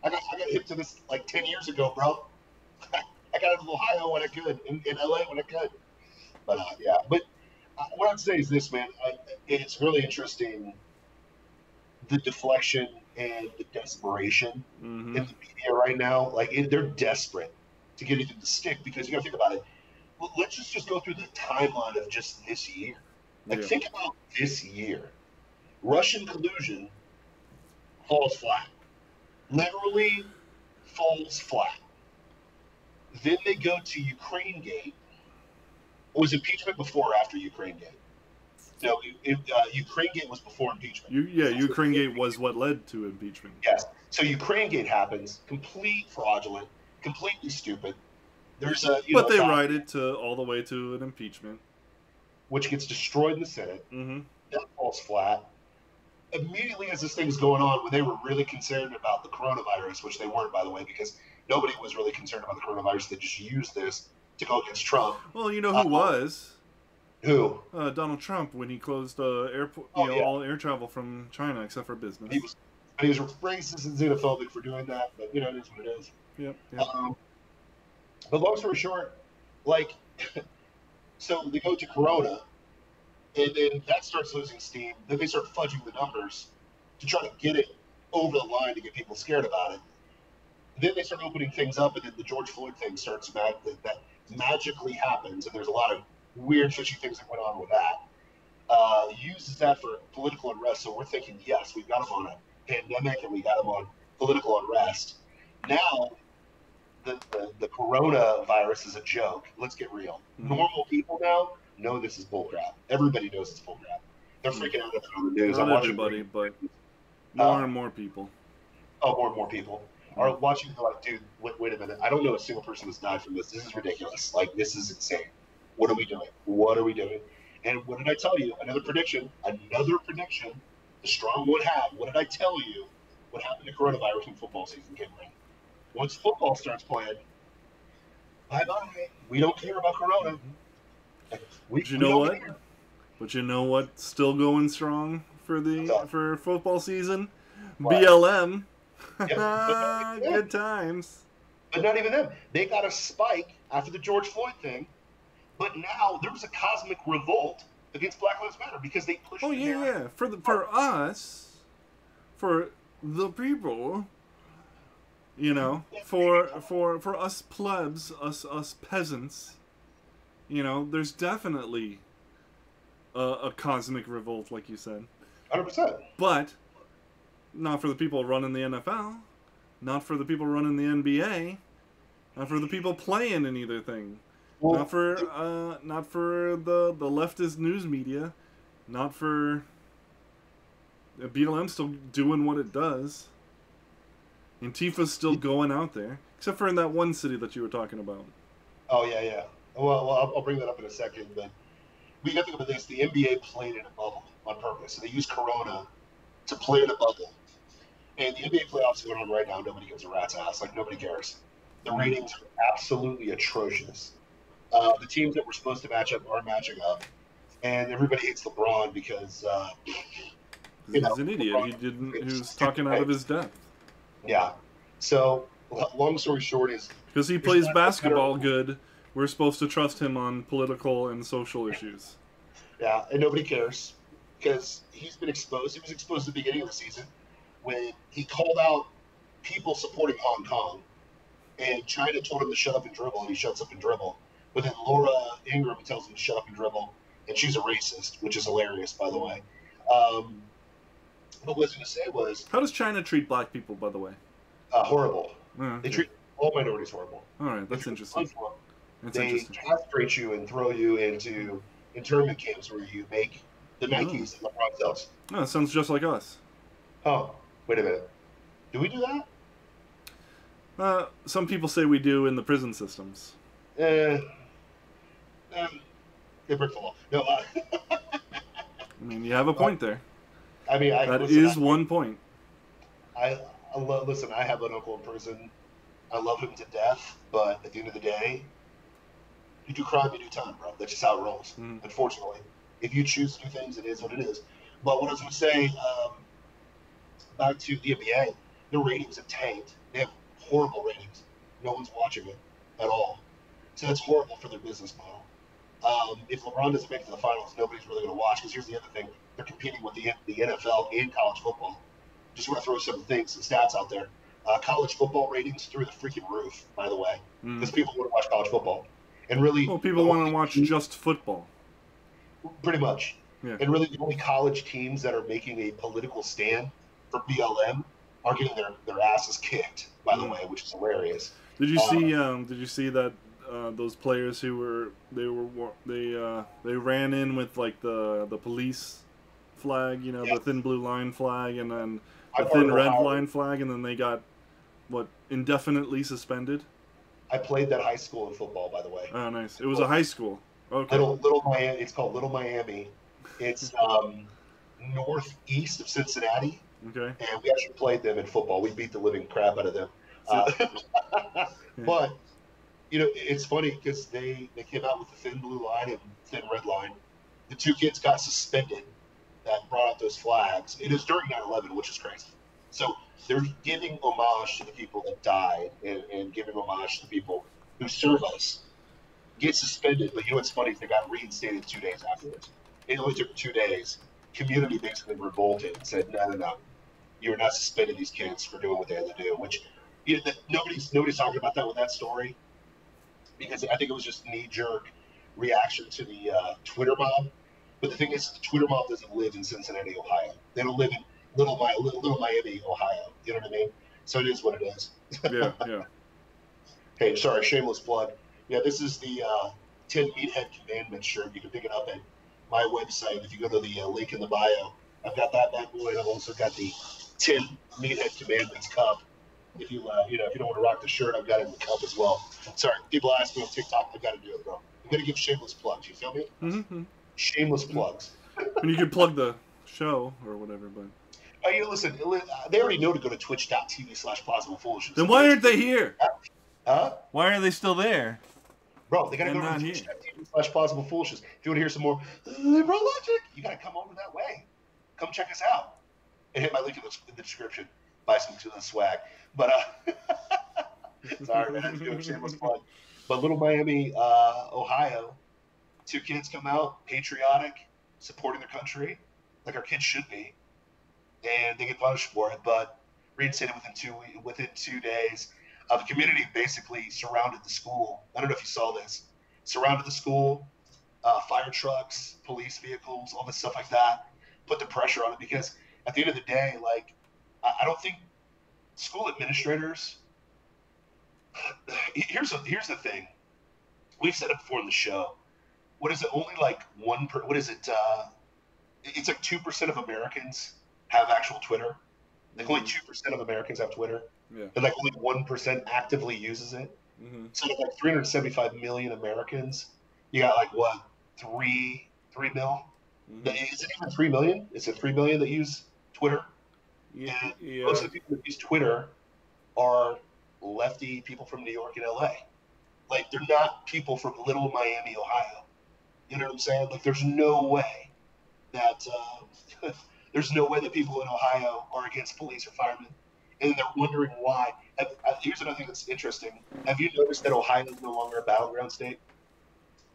I got hip to this like 10 years ago, bro. I got into Ohio when I could, in LA when I could. But yeah. But what I'd say is this, man. It's really interesting, the deflection and the desperation in the media right now. Like, they're desperate to get anything to stick because you got to think about it. Well, let's just go through the timeline of just this year. Like, think about this year. Russian collusion falls flat. Literally falls flat. Then they go to Ukraine Gate. Was impeachment before or after Ukraine Gate? No, Ukraine Gate was before impeachment. Ukraine Gate was what led to impeachment. Yes. So Ukraine Gate happens, complete fraudulent, completely stupid. There's a But a they guy ride it to all the way to an impeachment. which gets destroyed in the Senate. Mm-hmm. That falls flat. Immediately as this thing's going on, when they were really concerned about the coronavirus, which they weren't, by the way, because nobody was really concerned about the coronavirus. They just used this to go against Trump. Well, you know who was? Who? Donald Trump, when he closed airport, Yeah. all air travel from China except for business. He was racist and xenophobic for doing that, but it is what it is. Yep. But long story short, like, so they go to Corona, and then that starts losing steam. Then they start fudging the numbers to try to get it over the line to get people scared about it. Then they start opening things up, and then the George Floyd thing starts that magically happens, and there's a lot of weird, fishy things that went on with that. Uses that for political unrest. So we're thinking, yes, we've got them on a pandemic, and we got them on political unrest. Now, the coronavirus is a joke. Let's get real. Mm-hmm. Normal people now know this is bullcrap. Everybody knows it's bullcrap. They're freaking out about it on the news. Not everybody, but more and more people. Oh, more and more people are watching. They're like, dude, wait a minute. I don't know a single person that's died from this. This is ridiculous. Like, this is insane. What are we doing? What are we doing? And what did I tell you? Another prediction. The strong one had. What did I tell you? What happened to coronavirus when football season came around? Once football starts playing, bye-bye. We don't care about Corona. But you know what? Care. But you know what's still going strong for football season? What? BLM. Yep, good times. But not even them. They got a spike after the George Floyd thing. But now there was a cosmic revolt against Black Lives Matter because they pushed. Oh yeah. For us, for the people. You know, for us plebs, us peasants, you know, there's definitely a cosmic revolt, like you said. 100%. But not for the people running the NFL, not for the people running the NBA, not for the people playing in either thing, well, not for the leftist news media, not for BLM still doing what it does. Antifa's still going out there, except for in that one city that you were talking about. Oh, yeah. Well, I'll bring that up in a second, but we got to think about this. The NBA played in a bubble on purpose. So they used Corona to play in a bubble. And the NBA playoffs are going on right now. Nobody gives a rat's ass. Like, nobody cares. The ratings are absolutely atrocious. The teams that were supposed to match up aren't matching up. And everybody hates LeBron because... he's an idiot. He was talking out of his depth. Yeah. So, long story short is... Because he plays basketball good, we're supposed to trust him on political and social issues. Yeah, and nobody cares. Because he's been exposed. He was exposed at the beginning of the season when he called out people supporting Hong Kong. And China told him to shut up and dribble, and he shuts up and dribble. But then Laura Ingraham tells him to shut up and dribble, and she's a racist, which is hilarious, by the way. But what I was going to say was... How does China treat black people, by the way? Horrible. Okay. They treat all minorities horrible. All right, that's interesting. They castrate you and throw you into internment camps where you make the Nikes and LeBron sells. Oh, that sounds just like us. Oh, wait a minute. Do we do that? Some people say we do in the prison systems. They break the law. No, I mean, you have a point there. I mean, that is one point. Listen, I have an uncle in prison. I love him to death, but at the end of the day, you do crime, you do time, bro. That's just how it rolls, unfortunately. If you choose to do things, it is what it is. But what I was going to say, back to the NBA, the ratings have tanked. They have horrible ratings. No one's watching it at all. So that's horrible for their business model. If LeBron doesn't make it to the finals, nobody's really going to watch. Because here's the other thing. They're competing with the NFL and college football. Just want to throw some stats out there. College football ratings through the freaking roof, by the way. Because people want to watch college football. And really... Well, people want to watch just football. Pretty much. Yeah. And really the only college teams that are making a political stand for BLM are getting their asses kicked, by the way, which is hilarious. Did you see that those players who they ran in with like the police flag, you know, the thin blue line flag, and then the I'm part thin of red Ohio. line flag, and then they got, what, indefinitely suspended? I played that high school in football, by the way. Oh, nice. It was a high school. Okay. Little Miami. It's called Little Miami. It's northeast of Cincinnati, Okay. and we actually played them in football. We beat the living crap out of them. So, But you know, it's funny because they came out with the thin blue line and thin red line. The two kids got suspended that brought out those flags. It is during 9/11, which is crazy. So they're giving homage to the people that died and giving homage to the people who serve us. Get suspended, but you know what's funny is they got reinstated 2 days afterwards. It only took 2 days. Community basically revolted and said, no, you're not suspending these kids for doing what they had to do. Which you know, nobody's talking about that with that story because I think it was just knee-jerk reaction to the Twitter mob. But the thing is, the Twitter mob doesn't live in Cincinnati, Ohio. They don't live in Little Miami, Ohio. You know what I mean? So it is what it is. yeah. Hey, sorry, shameless plug. Yeah, this is the 10 Meathead Commandments shirt. You can pick it up at my website. If you go to the link in the bio, I've got that bad boy. I've also got the 10 Meathead Commandments cup. If you if you don't want to rock the shirt, I've got it in the cup as well. Sorry, people ask me on TikTok. I've got to do it, bro. I'm gonna give shameless plugs. You feel me? Mm-hmm. Shameless plugs. And you could plug the show or whatever, but. Oh, you listen. They already know to go to twitch.tv/Plausible Foolishness. Then why aren't they here? Huh? Why are they still there? Bro, they got to go to twitch.tv/Plausible Foolishness. If you want to hear some more liberal logic, you got to come over that way. Come check us out. And hit my link in the description. Buy some swag. But, sorry, man. I had to do a shameless plug. But Little Miami, Ohio, two kids come out, patriotic, supporting their country, like our kids should be. And they get punished for it, but reinstated within 2 days. The community basically surrounded the school. I don't know if you saw this. Surrounded the school, fire trucks, police vehicles, all this stuff like that. Put the pressure on it because at the end of the day, like, I don't think school administrators. Here's the thing. We've said it before in the show. What is it? Only like what is it? It's like 2% of Americans have actual Twitter. Like only 2% of Americans have Twitter. Yeah. And like only 1% actively uses it. Mm-hmm. So like 375 million Americans, you got like what, 3 mil? Mm-hmm. Is it even 3 million? Is it 3 million that use Twitter? Yeah. And most of the people that use Twitter are lefty people from New York and LA. Like they're not people from Little Miami, Ohio. You know what I'm saying? Like there's no way that people in Ohio are against police or firemen. And they're wondering why. Here's another thing that's interesting. Have you noticed that Ohio is no longer a battleground state?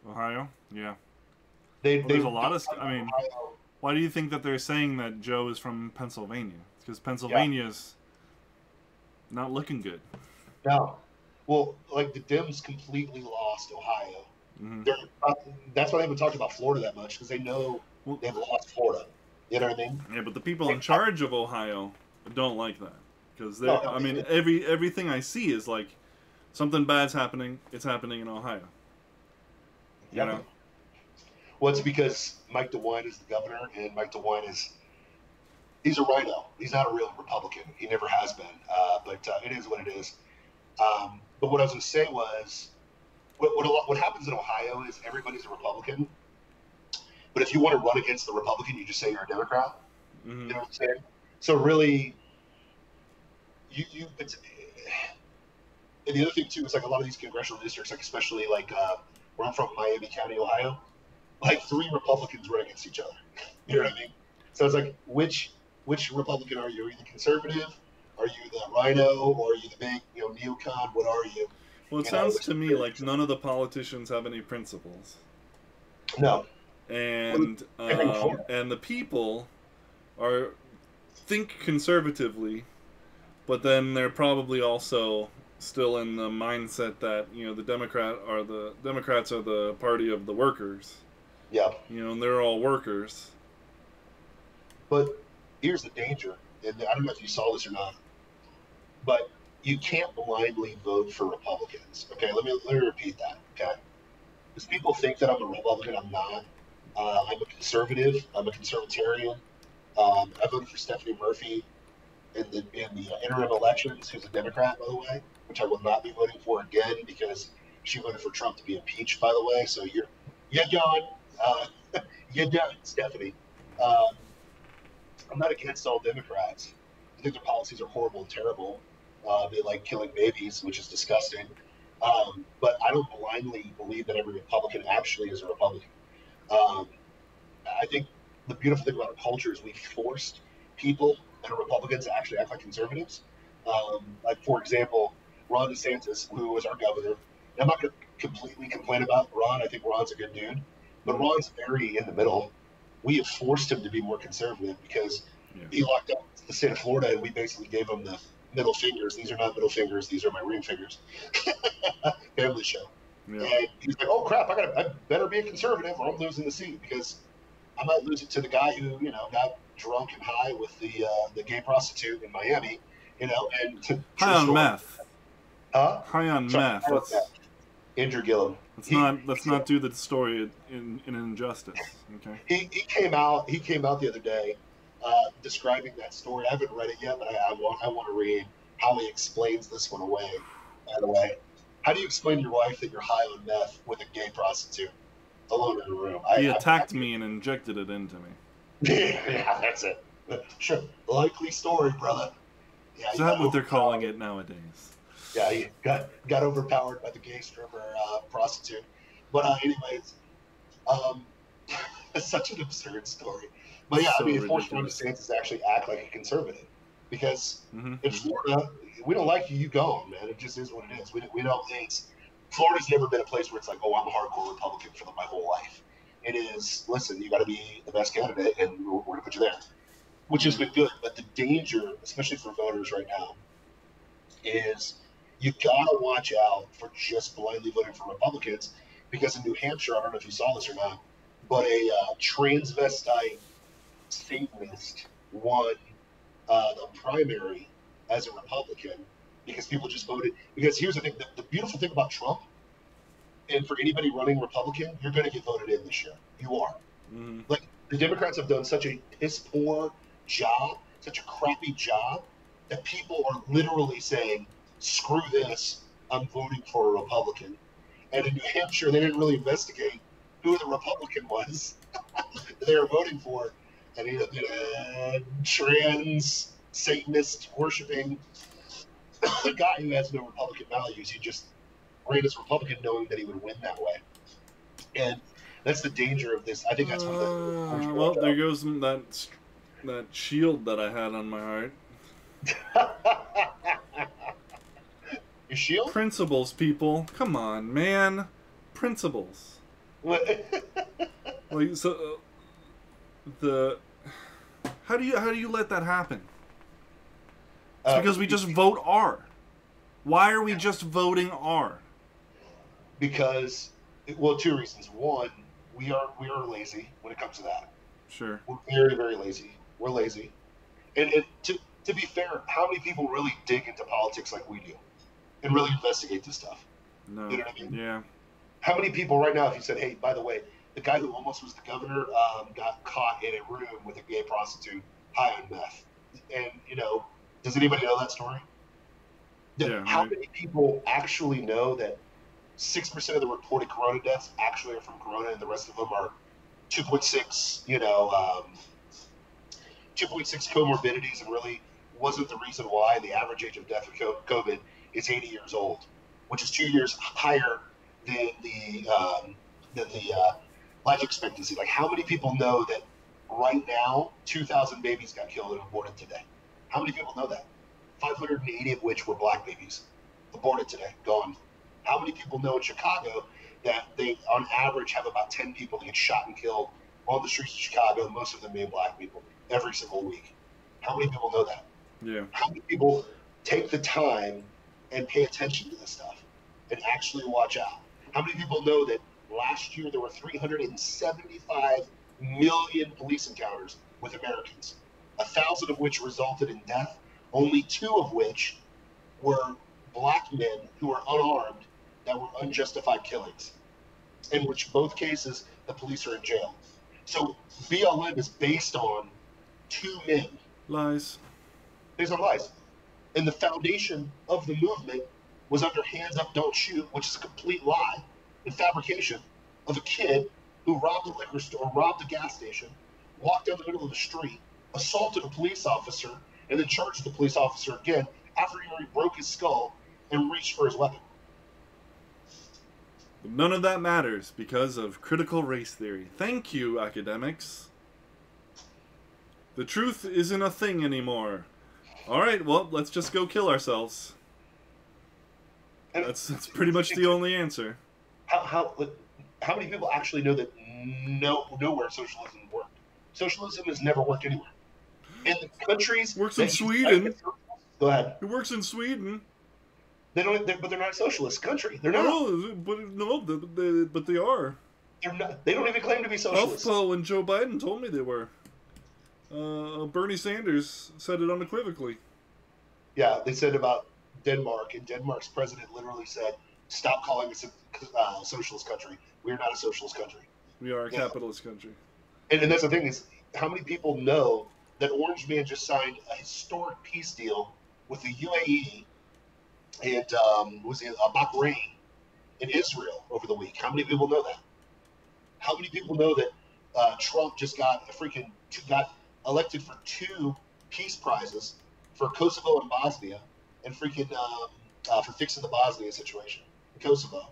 Ohio? Yeah. There's a lot of... I mean, why do you think that they're saying that Joe is from Pennsylvania? It's because Pennsylvania's not looking good. No. Well, like the Dems completely lost Ohio. Mm-hmm. That's why they haven't talked about Florida that much, because they know they've lost Florida. You know what I mean? Yeah, but the people in charge of Ohio don't like that. Because everything I see is like something bad's happening. It's happening in Ohio. You know? Well, it's because Mike DeWine is the governor, and Mike DeWine he's a rhino. He's not a real Republican. He never has been. But it is what it is. But what I was going to say was, what happens in Ohio is everybody's a Republican. But if you want to run against the Republican, you just say you're a Democrat. Mm-hmm. You know what I'm saying? So really, and the other thing too is like a lot of these congressional districts, like especially like where I'm from, Miami County, Ohio, like 3 Republicans run against each other. You know what I mean? So it's like which Republican are you? Are you the conservative? Are you the rhino? Or are you the big neocon? What are you? Well, it sounds to me like none of the politicians have any principles. No. And the people think conservatively, but then they're probably also still in the mindset that the Democrats are the party of the workers. Yeah. And they're all workers. But here's the danger, and I don't know if you saw this or not, but you can't blindly vote for Republicans. Okay, let me repeat that. Okay, because people think that I'm a Republican. I'm not. I'm a conservative. I'm a conservatarian. I voted for Stephanie Murphy in the interim elections, who's a Democrat, by the way, which I will not be voting for again because she voted for Trump to be impeached, by the way. So you're done. Uh, you're done, Stephanie. Um, I'm not against all Democrats. I think their policies are horrible and terrible. They like killing babies, which is disgusting. But I don't blindly believe that every Republican actually is a Republican. Um, I think the beautiful thing about our culture is we forced people that are Republicans to actually act like conservatives. Like, for example, Ron DeSantis, who was our governor. And I'm not going to completely complain about Ron. I think Ron's a good dude. But Ron's very in the middle. We have forced him to be more conservative because he locked up the state of Florida, and we basically gave him the middle fingers. These are not middle fingers. These are my ring fingers. Family show. Yeah. And he's like, oh, crap, I better be a conservative or I'm losing the seat because I might lose it to the guy who, got drunk and high with the gay prostitute in Miami, and high on meth. Huh? High on meth. Andrew Gillum. Let's not do the story in Injustice. Okay. He came out the other day describing that story. I haven't read it yet, but I want to read how he explains this one away. By the way, how do you explain to your wife that you're high on meth with a gay prostitute alone in a room? He attacked me and injected it into me. Yeah, that's it. Sure, likely story, brother. Yeah, is that what they're calling it nowadays? Yeah, he got overpowered by the gay stripper prostitute. But anyways, it's such an absurd story. But yeah, so it forced Ron DeSantis to actually act like a conservative because in Florida, we don't like you going, man. It just is what it is. We don't. Florida's never been a place where it's like, oh, I'm a hardcore Republican for my whole life. It is, listen, you got to be the best candidate, and we're going to put you there, which has been good. But the danger, especially for voters right now, is you got to watch out for just blindly voting for Republicans because in New Hampshire, I don't know if you saw this or not, but a transvestite Satanist won the primary as a Republican because people just voted. Because here's the thing, the beautiful thing about Trump, and for anybody running Republican, you're going to get voted in this year. You are. Mm-hmm. Like, the Democrats have done such a piss-poor job, such a crappy job, that people are literally saying, screw this, I'm voting for a Republican. And in New Hampshire, they didn't really investigate who the Republican was they were voting for. And he ended up trans, Satanist, worshiping a guy who has no Republican values. He just ran as Republican knowing that he would win that way. And that's the danger of this. I think that's one of the... well, there goes that shield that I had on my heart. Your shield? Principles, people. Come on, man. Principles. What? Like, so, how do you let that happen? It's because we just vote R. Why are we just voting R? Because, well, two reasons. One, we are lazy when it comes to that. Sure. We're very, very lazy. We're lazy. And to be fair, how many people really dig into politics like we do and really investigate this stuff? No. You know what I mean? Yeah. How many people right now, if you said, hey, by the way, the guy who almost was the governor got caught in a room with a gay prostitute high on meth. And, does anybody know that story? Yeah, how many people actually know that 6% of the reported corona deaths actually are from corona and the rest of them are 2.6, 2.6 comorbidities and really wasn't the reason why the average age of death of COVID is 80 years old, which is 2 years higher than the life expectancy. Like, how many people know that right now 2,000 babies got killed and aborted today? How many people know that? 580 of which were black babies aborted today, gone. How many people know in Chicago that they, on average, have about 10 people that get shot and killed on the streets of Chicago, most of them being black people, every single week? How many people know that? Yeah. How many people take the time and pay attention to this stuff and actually watch out? How many people know that last year there were 375 million police encounters with Americans, 1,000 of which resulted in death, only 2 of which were black men who were unarmed that were unjustified killings, in which both cases the police are in jail. So BLM is based on two men. Lies. These are lies. And the foundation of the movement was under Hands Up, Don't Shoot, which is a complete lie and fabrication of a kid who robbed a liquor store, robbed a gas station, walked down the middle of the street, assaulted a police officer, and then charged the police officer again after he already broke his skull and reached for his weapon. But none of that matters because of critical race theory. Thank you, academics. The truth isn't a thing anymore. Alright, well, let's just go kill ourselves. That's pretty much the only answer. How many people actually know that nowhere socialism worked? Socialism has never worked anywhere. In the countries... Works in Sweden. Go ahead. It works in Sweden. But they're not a socialist country. They're not. But they are. They're not. They don't even claim to be socialist. HuffPo and Joe Biden told me they were. Bernie Sanders said it unequivocally. Yeah, they said about Denmark, and Denmark's president literally said, "Stop calling us a socialist country. We are not a socialist country. We are a capitalist country." And that's the thing is, how many people know that Orange Man just signed a historic peace deal with the UAE and Bahrain and Israel over the week? How many people know that? How many people know that Trump just got elected for 2 peace prizes for Kosovo and Bosnia, and for fixing the Bosnia situation in Kosovo?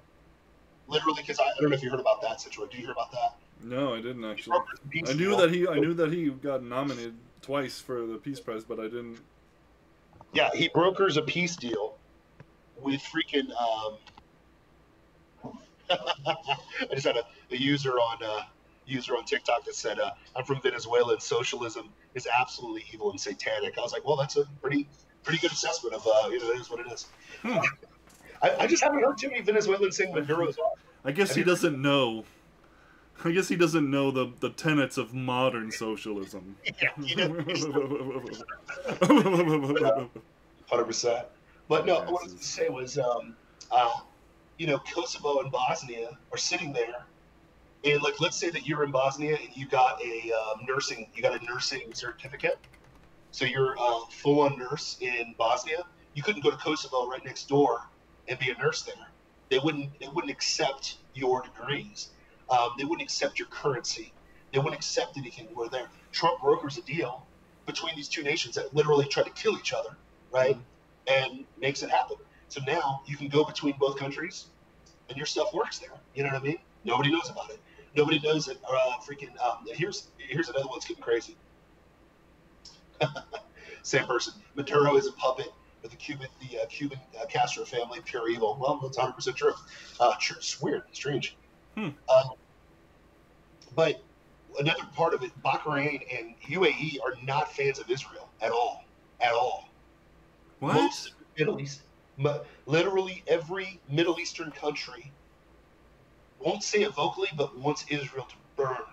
Literally, because I don't know if you heard about that situation. Do you hear about that? No, I didn't actually. I knew that he got nominated twice for the Peace Prize, but I didn't. Yeah, he brokers a peace deal with freaking. I just had a user on TikTok that said, "I'm from Venezuela and socialism is absolutely evil and satanic." I was like, "Well, that's a pretty good assessment of it is what it is." I just haven't heard too many Venezuelans saying Maduro's off. I guess he doesn't know. I guess he doesn't know the tenets of modern socialism. Yeah, 100%. But no, what I was going to say was, Kosovo and Bosnia are sitting there, and like, let's say that you're in Bosnia and you got a nursing certificate, so you're a full-on nurse in Bosnia. You couldn't go to Kosovo right next door and be a nurse there. They wouldn't accept your degrees. They wouldn't accept your currency. They wouldn't accept anything where there. Trump brokers a deal between these two nations that literally try to kill each other, right? And makes it happen. So now you can go between both countries, and your stuff works there. You know what I mean? Nobody knows about it. Nobody knows that. Here's another one that's getting crazy. Same person. Maduro is a puppet of the Cuban Castro family, pure evil. Well, that's 100% true. It's weird, strange. But another part of it, Bahrain and UAE are not fans of Israel at all. At all. What? Most Middle East, literally every Middle Eastern country won't say it vocally, but wants Israel to burn.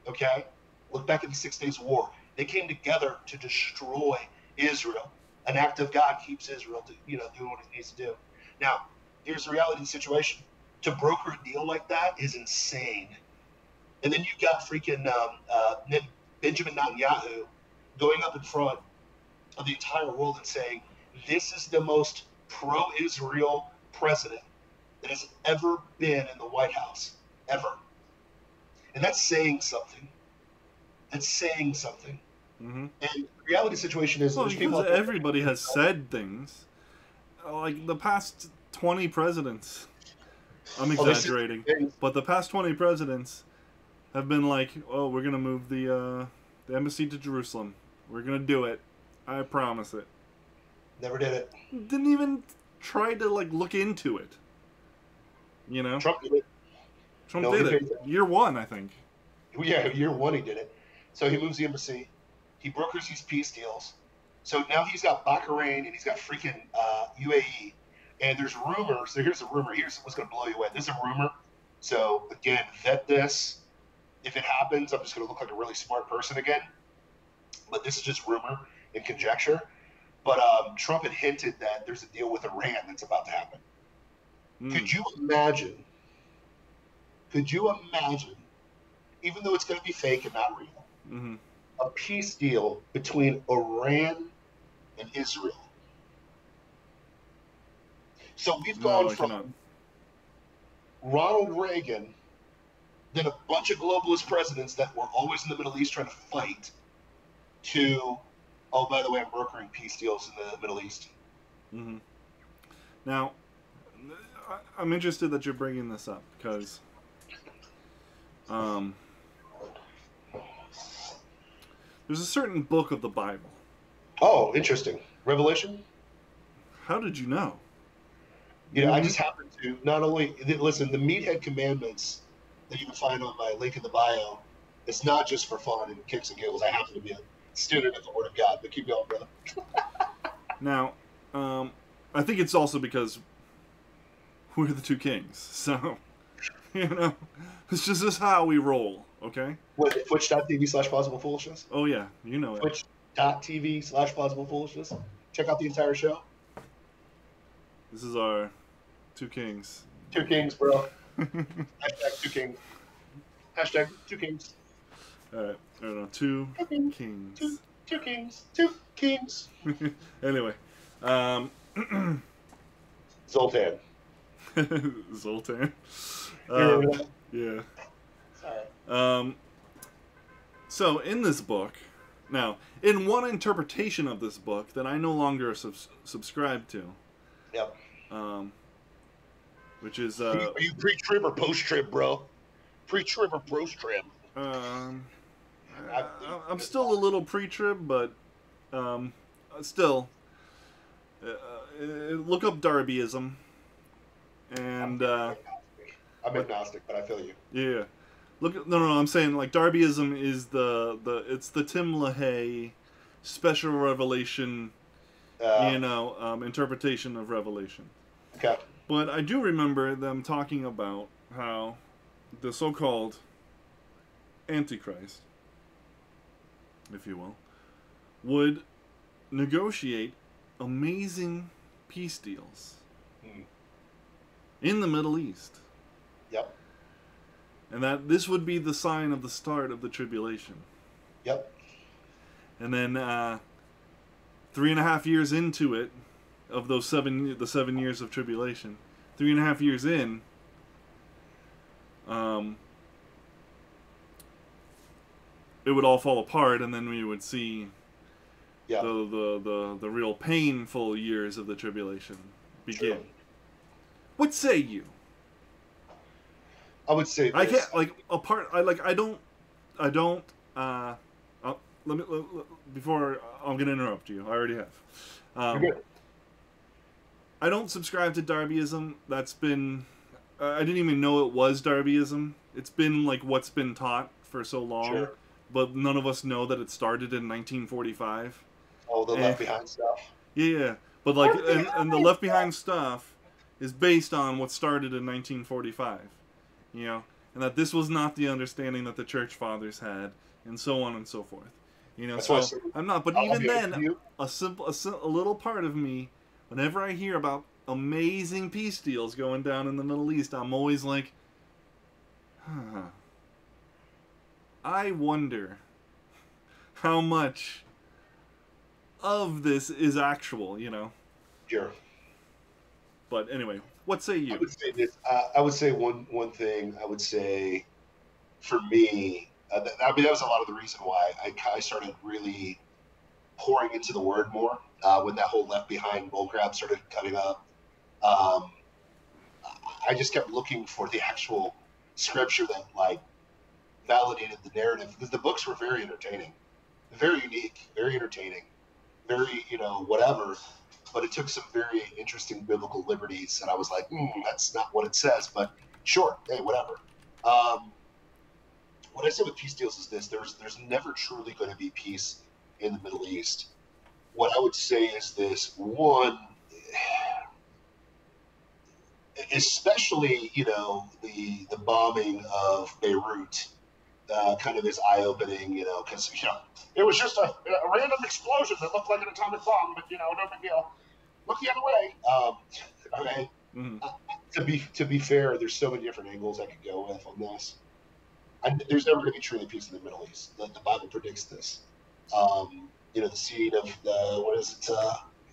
Okay? Look back at the 6 Days War. They came together to destroy Israel. An act of God keeps Israel to, doing what it needs to do. Now, here's the reality of the situation. To broker a deal like that is insane. And then you've got freaking Benjamin Netanyahu going up in front of the entire world and saying, this is the most pro-Israel president that has ever been in the White House, ever. And that's saying something. That's saying something. Mm-hmm. And the reality situation is, there's people. Everybody has said things. Like the past 20 presidents. I'm exaggerating, but the past 20 presidents have been like, "Oh, we're gonna move the embassy to Jerusalem. We're gonna do it. I promise it." Never did it. Didn't even try to look into it. Trump did it. Trump did it. Year 1, I think. Yeah, year 1 he did it. So he moves the embassy. He brokers these peace deals. So now he's got Bahrain and he's got freaking UAE. And there's rumors. So here's a rumor. Here's what's going to blow you away. This is a rumor. So again, vet this. If it happens, I'm just going to look like a really smart person again. But this is just rumor and conjecture. But Trump had hinted that there's a deal with Iran that's about to happen. Could you imagine? Even though it's going to be fake and not real, a peace deal between Iran and Israel. So we've gone No, I cannot. from Ronald Reagan, then a bunch of globalist presidents that were always in the Middle East trying to fight, to, oh, by the way, I'm brokering peace deals in the Middle East. Mm-hmm. Now, I'm interested that you're bringing this up because there's a certain book of the Bible. Oh, interesting. Revelation? How did you know? You know, I just happen to not only listen, the Meathead Commandments that you can find on my link in the bio, it's not just for fun and kicks and giggles. I happen to be a student of the Word of God, but keep going, brother. Now, I think it's also because we're the two kings. So, you know, it's just how we roll, okay? What, Twitch.tv/Plausible Foolishness? Oh, yeah, you know it. Twitch.tv/Plausible Foolishness. Check out the entire show. This is our two kings. Two kings, bro. Hashtag two kings. Hashtag two kings. All right, I don't know, two kings. Two kings. Two kings. Anyway, Zoltan. Zoltan. Yeah. Sorry. So in this book, now in one interpretation of this book that I no longer subscribe to. Yep. Which is are you pre-trib or post-trib, bro? Pre-trib or post-trib? I'm still a little pre-trib, but still, look up Darbyism, and I'm agnostic, but I feel you. yeah, no, I'm saying like Darbyism is it's the Tim LaHaye special revelation, interpretation of Revelation. Okay. But I do remember them talking about how the so-called Antichrist, if you will, would negotiate amazing peace deals in the Middle East. Yep. And that this would be the sign of the start of the tribulation. Yep. And then 3.5 years into it, of those 7 years of tribulation, 3.5 years in, it would all fall apart, and then we would see the real painful years of the tribulation begin. True. What say you? I would say this. I can't let me before I'm gonna interrupt you. I already have. You're good. I don't subscribe to Darbyism. That's been I didn't even know it was Darbyism. It's been like what's been taught for so long, sure. But none of us know that it started in 1945. Oh, the Left Behind stuff. Yeah, but like, and the Left Behind stuff is based on what started in 1945. You know, and that this was not the understanding that the church fathers had, and so on and so forth. You know, that's so I'm not. But even then, a little part of me, whenever I hear about amazing peace deals going down in the Middle East, I'm always like, I wonder how much of this is actual, you know? Sure. But anyway, what say you? I would say this. I would say one thing. I would say, for me, that was a lot of the reason why I started really pouring into the Word more when that whole Left Behind bullcrap started coming up. I just kept looking for the actual scripture that like validated the narrative, because the books were very entertaining, very unique, very entertaining, very whatever. But it took some very interesting biblical liberties, and I was like, that's not what it says, but sure, hey, whatever. What I say with peace deals is this: there's never truly going to be peace in the Middle East. What I would say is this: one, especially the bombing of Beirut, kind of is eye-opening, because it was just a random explosion that looked like an atomic bomb, but no big deal. Look the other way. Okay. Mm-hmm. To be fair, there's so many different angles I could go with on this. There's never going to be truly peace in the Middle East. The Bible predicts this. The seed of the, what is it?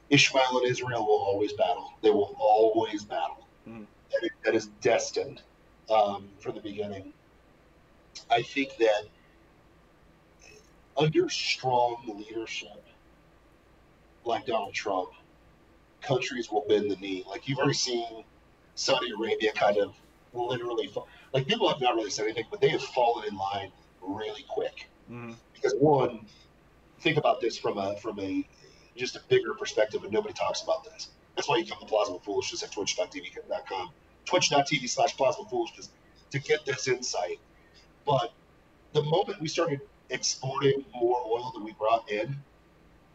Ishmael and Israel will always battle. They will always battle. Mm-hmm. That is destined from the beginning. I think that under strong leadership like Donald Trump, countries will bend the knee. Like you've already seen Saudi Arabia kind of literally, like people have not really said anything, but they have fallen in line really quick. Mm-hmm. Because one, think about this from a just a bigger perspective, and nobody talks about this. That's why you come to Plausible Foolishness at twitch.tv.com, twitch.tv/Plausible Foolishness to get this insight. But the moment we started exporting more oil than we brought in,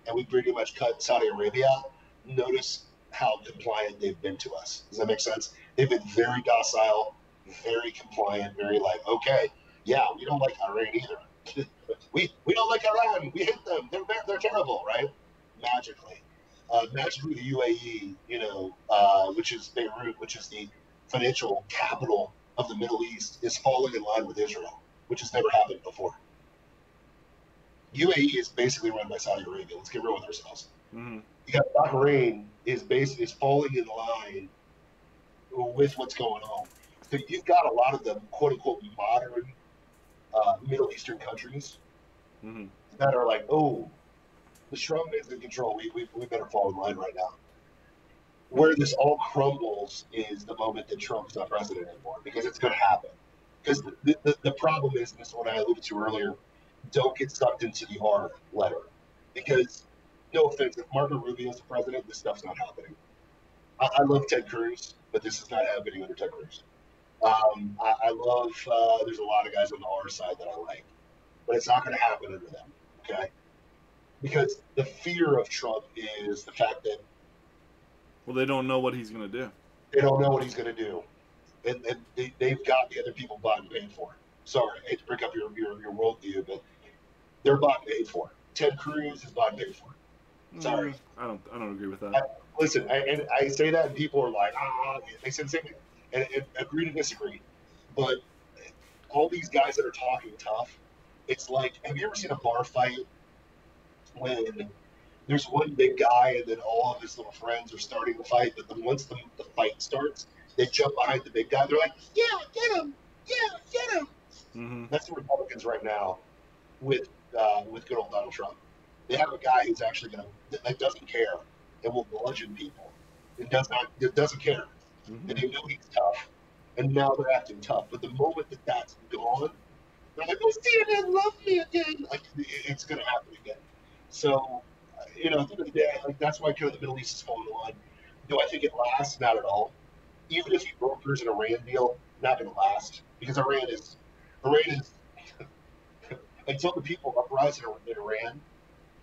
and we pretty much cut Saudi Arabia out, notice how compliant they've been to us. Does that make sense? They've been very docile, very compliant, very like, okay, yeah, we don't like Iran either. we don't like Iran. We hate them. They're terrible, right? Magically. Magically, the UAE, which is Beirut, which is the financial capital of the Middle East, is falling in line with Israel, which has never happened before. UAE is basically run by Saudi Arabia. Let's get real with ourselves. Mm-hmm. You got Bahrain is falling in line with what's going on. So you've got a lot of the quote unquote modern Middle Eastern countries Mm-hmm. that are like, oh, the strongman's in control. We better fall in line right now. Where this all crumbles is the moment that Trump's not president anymore, because it's going to happen. Because the problem is, this is what I alluded to earlier, don't get sucked into the R letter. Because, no offense, if Marco Rubio is the president, this stuff's not happening. I love Ted Cruz, but this is not happening under Ted Cruz. I love, there's a lot of guys on the R side that I like, but it's not going to happen under them, okay? Because the fear of Trump is the fact that, well, they don't know what he's going to do. They don't know what he's going to do. And they've got the other people bought and paid for it. Sorry, I hate to break up your worldview, but they're bought and paid for it. Ted Cruz is bought and paid for it. Sorry. I don't agree with that. Listen, I say that and people are like, they say the same thing. And agree to disagree. But all these guys that are talking tough, it's like, have you ever seen a bar fight when there's one big guy and then all of his little friends are starting the fight, but then once the fight starts, they jump behind the big guy. They're like, yeah, get him. Yeah, get him. Mm-hmm. That's the Republicans right now with good old Donald Trump. They have a guy who's actually that doesn't care and will bludgeon people. It doesn't care. Mm-hmm. And they know he's tough. And now they're acting tough. But the moment that that's gone, they're like, oh, CNN love me again. Like, it's going to happen again. So, at the end of the day, like, that's why kind of the Middle East is falling in line. Do I think it lasts? Not at all. Even if he brokers an Iran deal, not going to last. Because Iran is until the people uprise in Iran,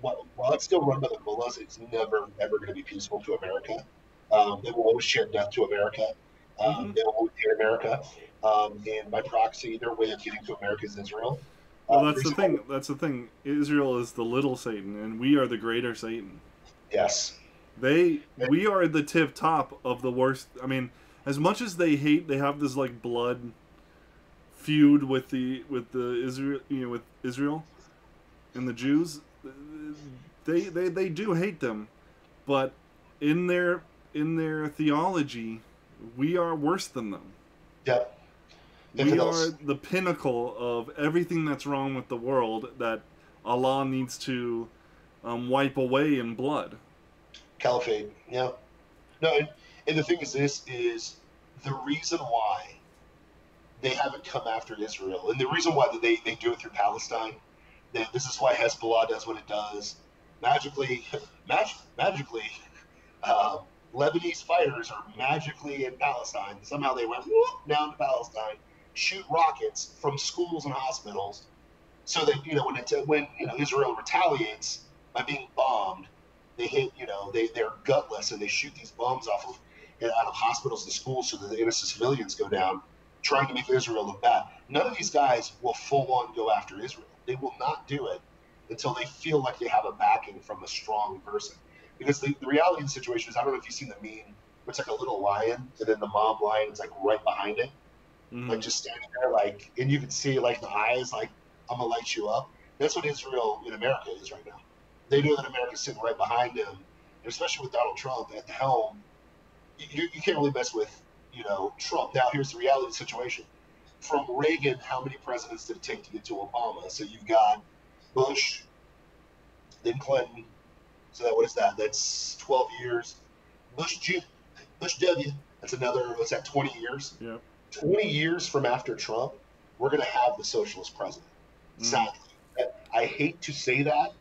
while it's still run by the mullahs, it's never, ever going to be peaceful to America. They will always chant death to America. They will always hate America. And by proxy, their way of getting to America is Israel. Well, that's the thing. That's the thing. Israel is the little Satan, and we are the greater Satan. Yes. We are the tip top of the worst. I mean, as much as they hate, they have this like blood feud with the Israel, with Israel and the Jews. They do hate them, but in their theology, we are worse than them. Yep. We are the pinnacle of everything that's wrong with the world that Allah needs to wipe away in blood. Caliphate, yeah. No, and the thing is, this is the reason why they haven't come after Israel, and the reason why they do it through Palestine. This is why Hezbollah does what it does. Magically, Lebanese fighters are magically in Palestine. Somehow they went down to Palestine, shoot rockets from schools and hospitals, so that when Israel retaliates by being bombed, they hit they're gutless and they shoot these bombs out of hospitals and schools so that the innocent civilians go down, trying to make Israel look bad. None of these guys will full on go after Israel. They will not do it until they feel like they have a backing from a strong person. Because the reality of the situation is, I don't know if you've seen the meme, where it's like a little lion, and then the mom lion is like right behind it, like just standing there, like, and you can see like the eyes, like, I'm gonna light you up. That's what Israel in America is right now. They know that America's sitting right behind them, and especially with Donald Trump at the helm, you can't really mess with Trump. Now, here's the reality of the situation. From Reagan, how many presidents did it take to get to Obama? So you've got Bush, then Clinton. So what is that? That's 12 years. Bush W. That's another. What's that? 20 years. Yeah. 20 years from after Trump, we're going to have the socialist president. Sadly, I hate to say that,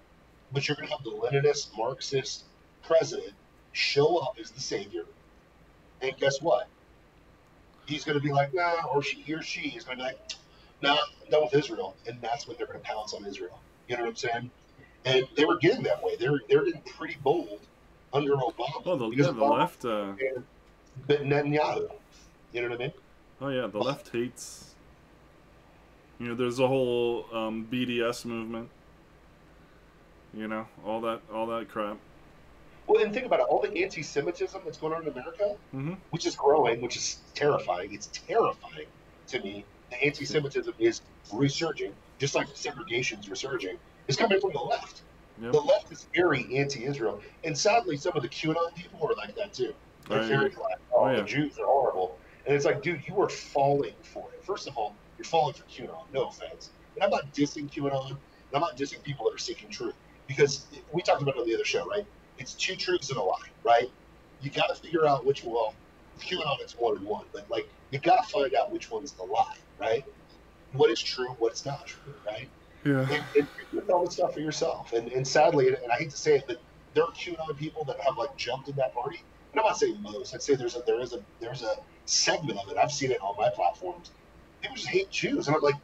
but you're going to have the Leninist, Marxist president show up as the savior, and guess what? He's going to be like, nah, or he or she is going to be like, nah, I'm done with Israel, and that's when they're going to pounce on Israel. You know what I'm saying? And they were getting that way. They're getting pretty bold under Obama. Oh, the left. But Netanyahu. You know what I mean? Oh yeah, the left hates. There's a whole BDS movement. All that crap. Well, and think about it. All the anti-Semitism that's going on in America, which is growing, which is terrifying. It's terrifying to me. The anti-Semitism is resurging, just like segregation is resurging. It's coming from the left. Yep. The left is very anti-Israel, and sadly, some of the QAnon people are like that too. They're very like, the Jews are horrible, and it's like, dude, you are falling for it. First of all, you're falling for QAnon. No offense, and I'm not dissing QAnon. And I'm not dissing people that are seeking truth, because we talked about it on the other show, right? It's two truths and a lie, right? You got to figure out which one. QAnon, it's one and one, but like you got to find out which one's the lie, right? What is true, what's not true, right? Yeah. And figure all this stuff for yourself. And sadly, and I hate to say it, but there are QAnon people that have like jumped in that party. And I'm not saying most. I'd say there is a segment of it. I've seen it on my platforms. People just hate Jews, and I'm like,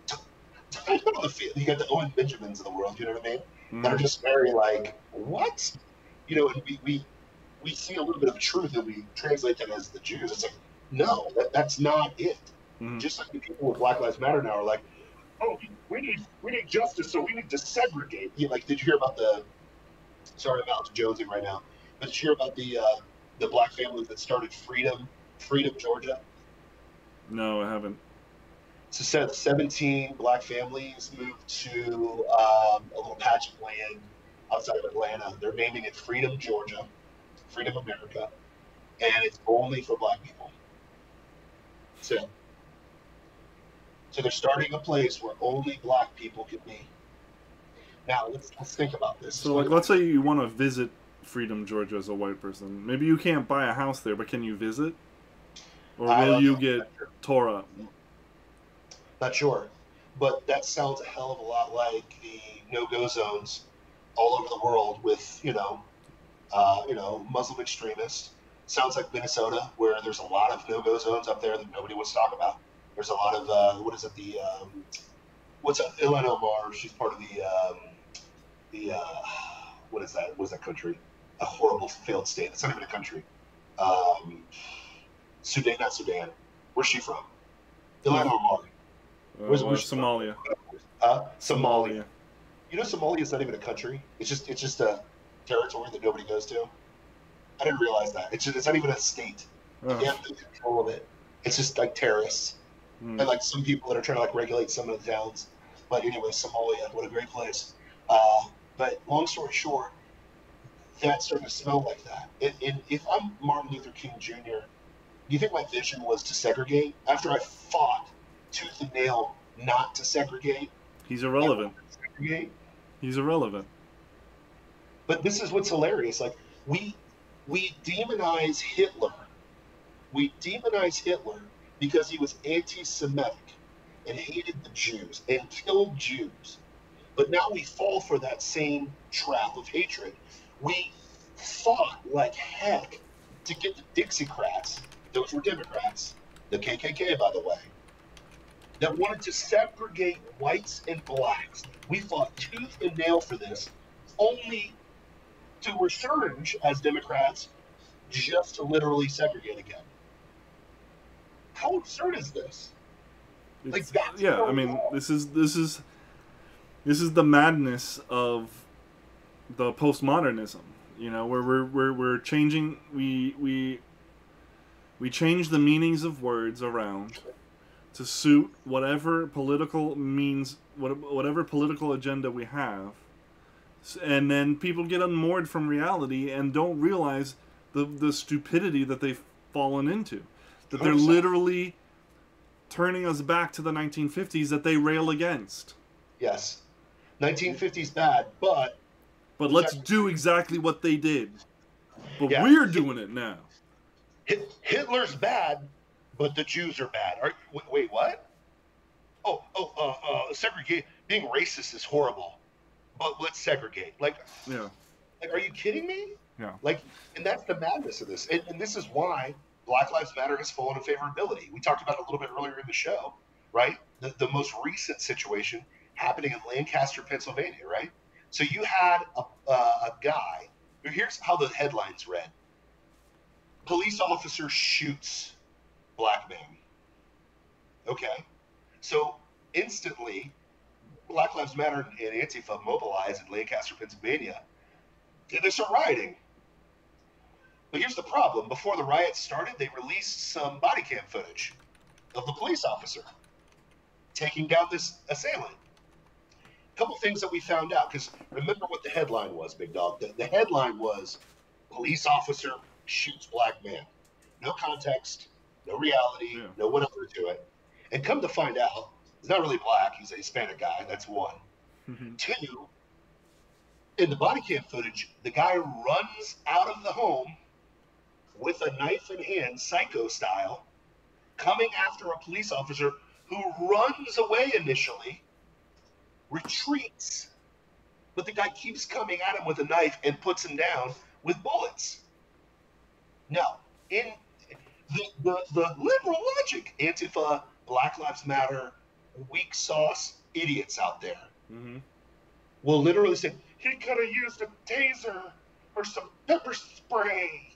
you got the Owen Benjamins of the world. You know what I mean? That are just very like, what? And we see a little bit of truth, and we translate that as the Jews. It's like, no, that's not it. Just like the people with Black Lives Matter now are like, oh, we need justice, so we need to segregate. Like, did you hear about the? Sorry, I'm out to jonesing right now. But did you hear about the black family that started Freedom, Georgia? No, I haven't. So 17 black families moved to a little patch of land outside of Atlanta. They're naming it Freedom, Georgia, Freedom America, and it's only for black people. So they're starting a place where only black people can be. Now let's think about this. So like, let's say you want to visit Freedom, Georgia as a white person. Maybe you can't buy a house there, but can you visit? Or will you get tore up? Not sure. But that sounds a hell of a lot like the no-go zones all over the world with, Muslim extremists. Sounds like Minnesota, where there's a lot of no-go zones up there that nobody wants to talk about. There's a lot of, Ilhan Omar, she's part of what is that country? A horrible failed state. It's not even a country. Sudan, not Sudan. Where's she from? Ilhan Omar. Where's Somalia. Somalia. Somalia is not even a country. It's just a territory that nobody goes to. I didn't realize that. It's not even a state. They have no control of it. It's just like terrorists. And like some people that are trying to like regulate some of the towns. But anyway, Somalia, what a great place. But long story short, that's starting to smell like that. If I'm Martin Luther King Jr., do you think my vision was to segregate? After I fought tooth and nail not to segregate. He's irrelevant. He's irrelevant. But this is what's hilarious. Like, we demonize Hitler. We demonize Hitler because he was anti-Semitic and hated the Jews and killed Jews. But now we fall for that same trap of hatred. We fought like heck to get the Dixiecrats. Those were Democrats. The KKK, by the way. That wanted to segregate whites and blacks. We fought tooth and nail for this, only to resurge as Democrats just to literally segregate again. How absurd is this? Like, that's I mean, this is the madness of the postmodernism. Where we're changing. We change the meanings of words around. to suit whatever political means, whatever political agenda we have, and then people get unmoored from reality and don't realize the stupidity that they've fallen into, that they're 100%. literally turning us back to the 1950s that they rail against. Yes. 1950s bad, but let's do exactly what they did. But Yeah. we're doing it now. Hitler's bad, but the Jews are bad. Wait, what? Segregate. Being racist is horrible, but let's segregate. Like, are you kidding me? Yeah. Like, and that's the madness of this. And this is why Black Lives Matter has fallen in favorability. We talked about it a little bit earlier in the show, right? The most recent situation happening in Lancaster, Pennsylvania, right? So you had a guy. Here's how the headlines read: police officer shoots black man. Okay, so instantly, Black Lives Matter and Antifa mobilized in Lancaster, Pennsylvania. They start rioting. But here's the problem. Before the riots started, they released some body cam footage of the police officer taking down this assailant. A couple things that we found out, because remember what the headline was, Big Dog. The headline was, police officer shoots black man. No context, no reality, no whatever to it. And come to find out, he's not really black. He's a Hispanic guy. That's one. Mm-hmm. Two, in the body cam footage, the guy runs out of the home with a knife in hand, psycho style, coming after a police officer who runs away initially, retreats, but the guy keeps coming at him with a knife and puts him down with bullets. Now, in the liberal logic, Antifa, Black Lives Matter, weak sauce idiots out there will literally say, he could have used a taser or some pepper spray.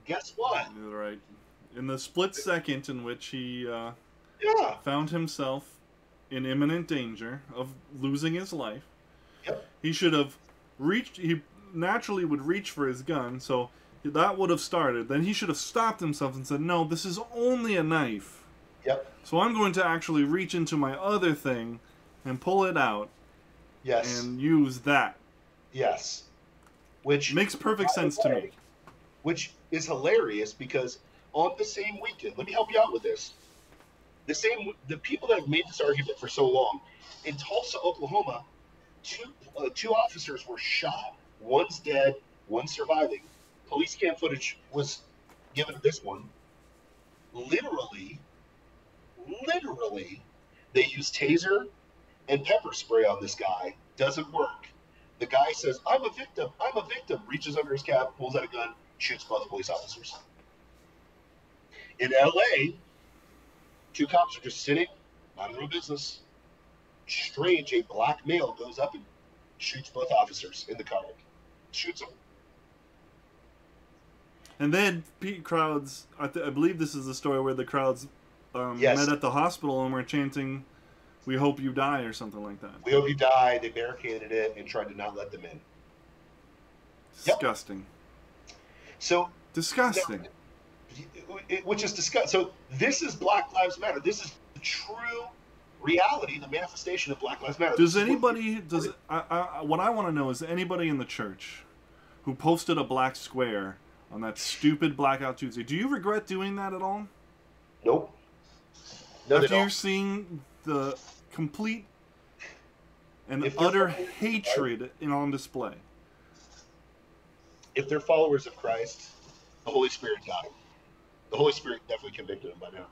Guess what? Right. In the split second in which he found himself in imminent danger of losing his life, he should have reached. He naturally would reach for his gun, so that would have started. Then he should have stopped himself and said, "No, this is only a knife. So I'm going to actually reach into my other thing and pull it out. And use that. Which makes perfect sense to me. Which is hilarious because on the same weekend, let me help you out with this. The people that have made this argument for so long, in Tulsa, Oklahoma, two officers were shot. One's dead, one's surviving. Police cam footage was given to this one. Literally, they used taser and pepper spray on this guy. Doesn't work. The guy says, I'm a victim, reaches under his cap, pulls out a gun, shoots both police officers. In LA, two cops are just sitting, minding their own business. Strange, a black male goes up and shoots both officers in the car. Shoots them. And then crowds, I believe this is the story where the crowds met at the hospital and were chanting, "We hope you die," or something like that. We hope you die. They barricaded it and tried to not let them in. Disgusting. So disgusting. Which is disgusting. So this is Black Lives Matter. This is the true reality, the manifestation of Black Lives Matter. Does anybody? What I want to know is anybody in the church who posted a black square on that stupid Blackout Tuesday. Do you regret doing that at all? Nope. After you're seeing the complete and utter hatred on display. If they're followers of Christ, the Holy Spirit got them. The Holy Spirit definitely convicted them by now.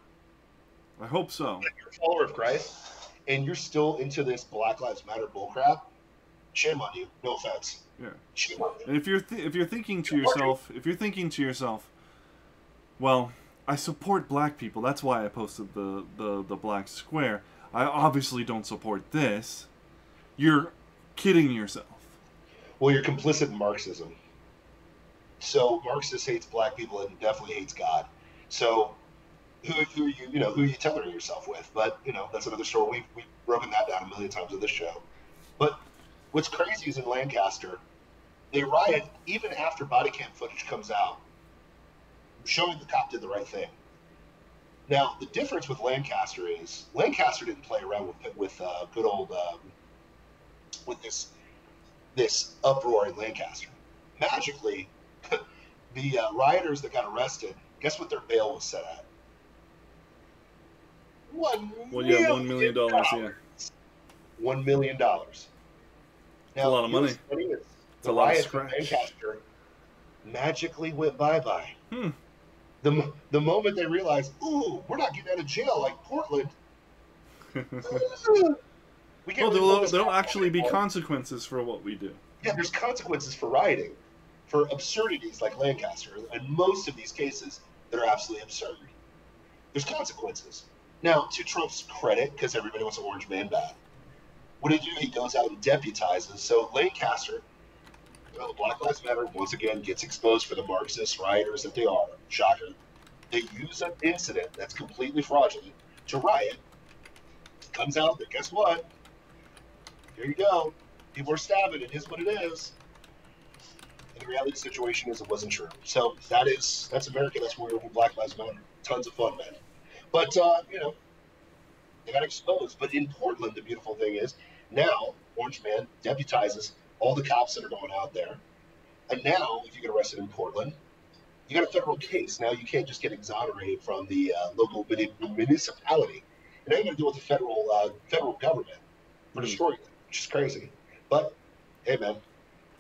I hope so. If you're a follower of Christ and you're still into this Black Lives Matter bullcrap, shame on you. No offense. Yeah. Shame on you. And if you're thinking to yourself, well, I support black people. That's why I posted the black square. I obviously don't support this. You're kidding yourself. Well, you're complicit in Marxism. So Marxist hates black people and definitely hates God. So who are you tethering yourself with? But that's another story. We've broken that down a million times on this show. But what's crazy is in Lancaster, they riot even after body cam footage comes out, showing the cop did the right thing. Now, the difference with Lancaster is Lancaster didn't play around with good old with this uproar in Lancaster. Magically, the rioters that got arrested, guess what their bail was set at? One Well, yeah, million $1 million. Yeah, $1 million. it's a Now, lot of you know money. what's funny is It's the a lot of riots in scratch. Lancaster magically went bye-bye. Hmm. The moment they realized, ooh, we're not getting out of jail like Portland. We can't Well, really hold this there'll crap actually be anymore. consequences for what we do. Yeah, there's consequences for rioting, for absurdities like Lancaster, and most of these cases that are absolutely absurd. There's consequences. Now, to Trump's credit, because everybody wants an orange man bad, what did he do? He goes out and deputizes. So Lancaster, Black Lives Matter once again gets exposed for the Marxist rioters that they are. Shocker. They use an incident that's completely fraudulent to riot. Comes out that guess what? Here you go. People are stabbing. It is what it is. And the reality of the situation is it wasn't true. So that's America. That's where Black Lives Matter. Tons of fun, man. But they got exposed. But in Portland, the beautiful thing is now Orange Man deputizes all the cops that are going out there. And now, if you get arrested in Portland, you got a federal case. Now you can't just get exonerated from the local municipality. And now you got to deal with the federal government for destroying it, which is crazy. But hey, man,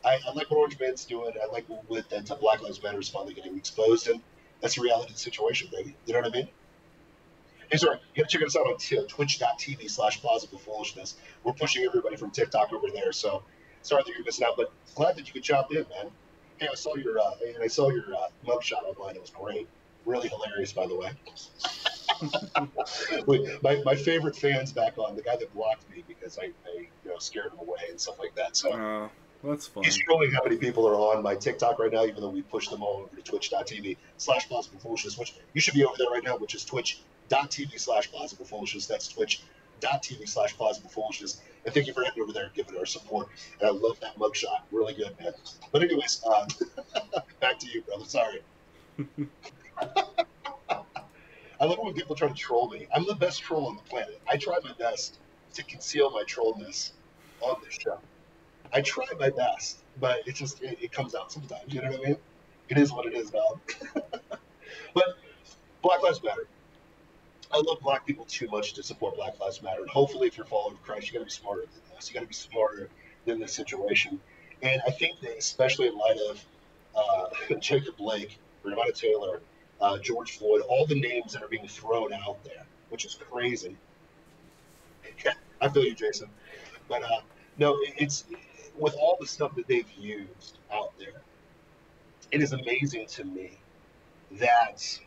I like what Orange Man's doing. I like what that Black Lives Matter is finally getting exposed, and that's the reality of the situation, baby. You know what I mean? Hey, sorry, you got to check us out on twitch.tv/plausible foolishness. We're pushing everybody from TikTok over there, so sorry that you're missing out, but glad that you could jump in, man. Hey, I saw your mugshot online. It was great, really hilarious, by the way. my favorite fan's back on, the guy that blocked me because I scared him away and stuff like that. So That's fine. he's showing how many people are on my TikTok right now, even though we pushed them all over to twitch.tv/plausible foolishness, which you should be over there right now, which is twitch.tv/plausible foolishness. That's twitch.tv/plausible foolishness. And thank you for heading over there and giving our support. And I love that mugshot. Really good, man. But anyways, back to you, brother. Sorry. I love it when people try to troll me. I'm the best troll on the planet. I try my best to conceal my trollness on this show. I try my best, but it comes out sometimes. You know what I mean? It is what it is, dog. But Black Lives Matter. I love black people too much to support Black Lives Matter. And hopefully, if you're following Christ, you got to be smarter than this. You got to be smarter than this situation. And I think that, especially in light of Jacob Blake, Breonna Taylor, George Floyd, all the names that are being thrown out there, which is crazy. Yeah, I feel you, Jason. But no, it's with all the stuff that they've used out there. It is amazing to me that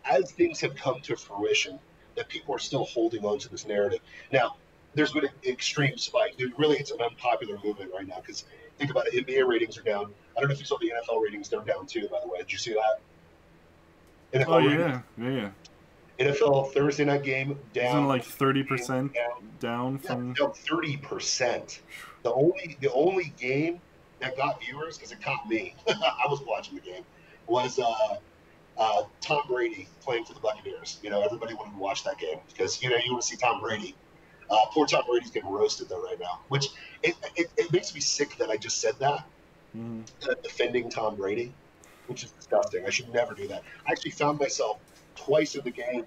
as things have come to fruition, that people are still holding on to this narrative. Now, there's been an extreme spike. Really, it's an unpopular movement right now because think about it. NBA ratings are down. I don't know if you saw the NFL ratings; they're down too. By the way, did you see that? NFL Yeah. NFL Thursday night game down. Isn't it like 30% down from? Down 30%. The only game that got viewers, because it caught me. I was watching the game. Was Tom Brady playing for the Buccaneers. Everybody wanted to watch that game because you want to see Tom Brady. Poor Tom Brady's getting roasted though right now, which it makes me sick that I just said that. Defending Tom Brady, which is disgusting. I should never do that. I actually found myself twice in the game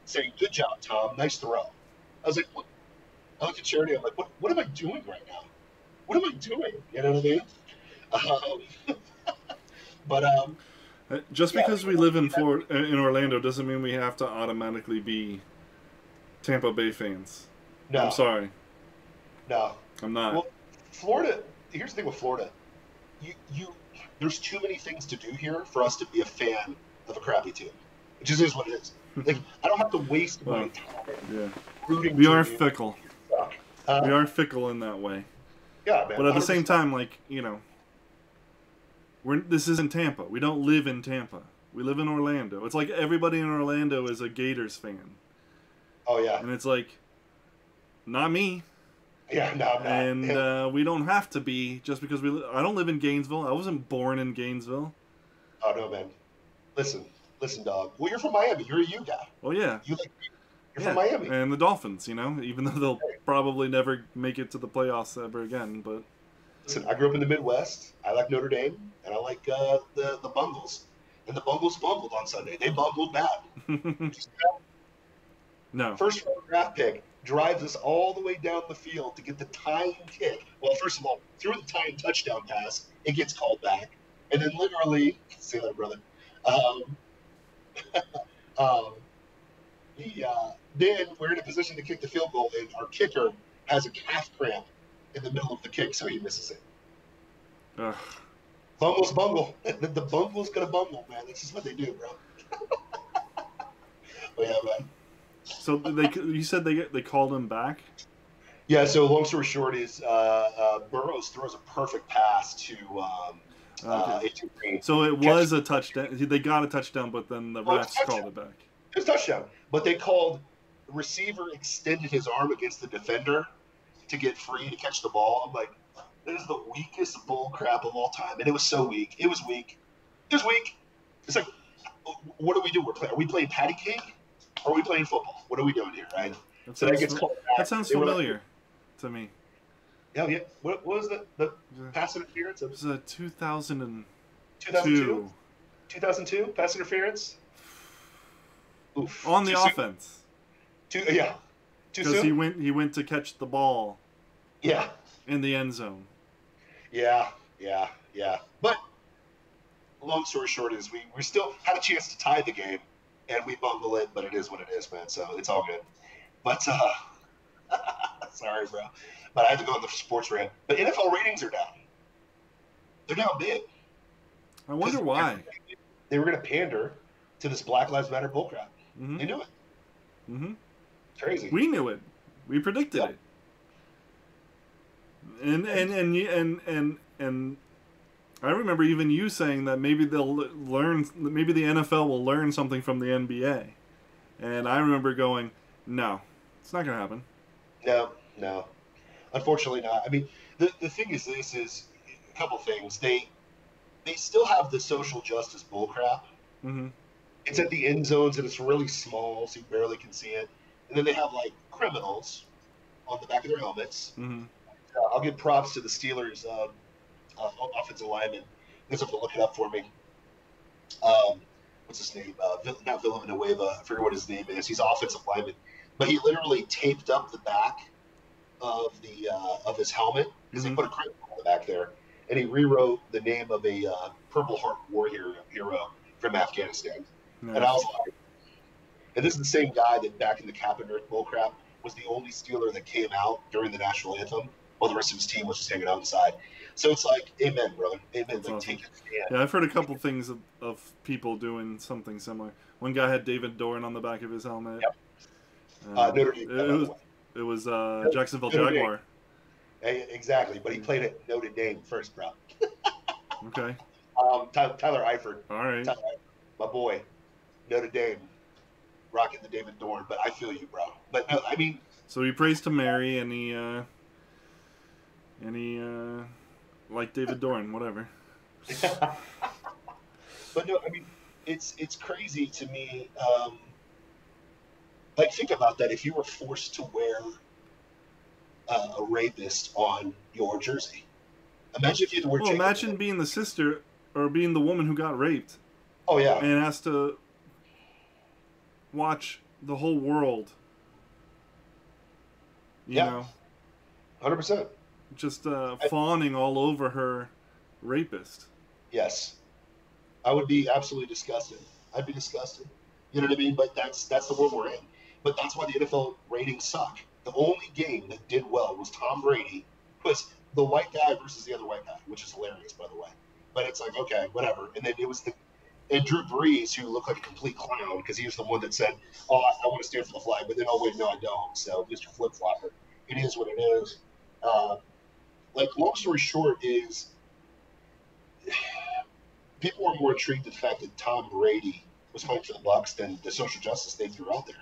saying, "Good job, Tom. Nice throw." I was like, "What?" I looked at Charity. I'm like, "What am I doing right now? What am I doing?" You know what I mean? But just because we live in Orlando doesn't mean we have to automatically be Tampa Bay fans. No. I'm sorry. No. I'm not. Well, Florida. Here's the thing with Florida. There's too many things to do here for us to be a fan of a crappy team. It just is what it is. Like I don't have to waste my time rooting. We are fickle. We are fickle in that way. Yeah, man. But at the 100%. same time, this isn't Tampa. We don't live in Tampa. We live in Orlando. It's like everybody in Orlando is a Gators fan. Oh yeah. And it's like, not me. Yeah, no, I'm not. And we don't have to be just because I don't live in Gainesville. I wasn't born in Gainesville. Oh no, man. Listen, Listen, dog. Well, you're from Miami. You're a U guy. Oh yeah, You're from yeah, Miami. and the Dolphins. You know, even though they'll probably never make it to the playoffs ever again, but Listen, I grew up in the Midwest. I like Notre Dame, and I like the Bungles. And the Bungles bungled on Sunday. They bungled bad. no. First round draft pick drives us all the way down the field to get the tying kick. Well, first of all, threw the tying touchdown pass. It gets called back. And then literally, say that, brother. Um, um, then we're in a position to kick the field goal, and our kicker has a calf cramp in the middle of the kick, so he misses it. Ugh. Bungles bungle. The bungle's gonna bungle, man. This is what they do, bro. But yeah, man. So you said they called him back? Yeah. So long story short is Burrows throws a perfect pass to Okay. Green. So it was a touchdown. They got a touchdown, but then the refs called it back. It was a touchdown, but they called the receiver extended his arm against the defender to get free to catch the ball. I'm like, that is the weakest bull crap of all time, and it was so weak. It was weak. It was weak. It's like, what do we do? Are we playing patty cake? Or are we playing football? What are we doing here, right? So that gets called back. That sounds familiar to me. Yeah, yeah. What was the pass interference? It was 2002. 2002 pass interference. Oof. On the offense. Yeah. Too Because soon? he went to catch the ball. Yeah. In the end zone. Yeah. But long story short is we still had a chance to tie the game, and we bungle it, but it is what it is, man. So it's all good. But sorry, bro. But I had to go on the sports rant. But NFL ratings are down. They're down big. I wonder why. They were going to pander to this Black Lives Matter bullcrap. Mm-hmm. They knew it. Mm-hmm. Crazy. We knew it. We predicted it. And I remember even you saying that maybe the NFL will learn something from the NBA. And I remember going, no, it's not going to happen. No. Unfortunately not. I mean, the thing is this is a couple things. They still have the social justice bullcrap. Mm-hmm. It's at the end zones and it's really small, so you barely can see it. And then they have like criminals on the back of their helmets. Mm-hmm. I'll give props to the Steelers offensive lineman. You guys have to look it up for me. What's his name? Not Villanueva. I forget what his name is. He's offensive lineman, but he literally taped up the back of his helmet because he put a criminal on the back there, and he rewrote the name of a Purple Heart war hero from Afghanistan. Nice. And I was like, and this is the same guy that back in the Cap and Earth bullcrap was the only Steeler that came out during the national anthem while the rest of his team was just hanging out inside. So it's like, amen, brother. Amen. That's like, awesome. take it. Yeah, I've heard a couple things of people doing something similar. One guy had David Dorn on the back of his helmet. Yep. Notre Dame. It was Jacksonville Notre Jaguar. Dame. Exactly, but he played at Notre Dame first, bro. Okay. Tyler Eifert. All right. Tyler Eifert, my boy, Notre Dame, rocking the David Dorn. But I feel you, bro. But no, I mean. So he prays to Mary, and he like David Dorn, whatever. But no, I mean, it's crazy to me. Like, think about that. If you were forced to wear a rapist on your jersey, imagine if you had to wear. Well, imagine being the sister or being the woman who got raped. Oh yeah. And has to watch the whole world. You know. 100%. Just fawning all over her rapist. Yes. I would be absolutely disgusted. I'd be disgusted. You know what I mean? But that's the world we're in. But that's why the NFL ratings suck. The only game that did well was Tom Brady, was the white guy versus the other white guy, which is hilarious, by the way. But it's like, okay, whatever. And then it was and Drew Brees, who looked like a complete clown because he was the one that said, oh, I want to stand for the flag. But then, oh, wait, no, I don't. So Mr. Flip-Flopper. It is what it is. Like, long story short is people are more intrigued with the fact that Tom Brady was playing for the Bucs than the social justice they threw out there.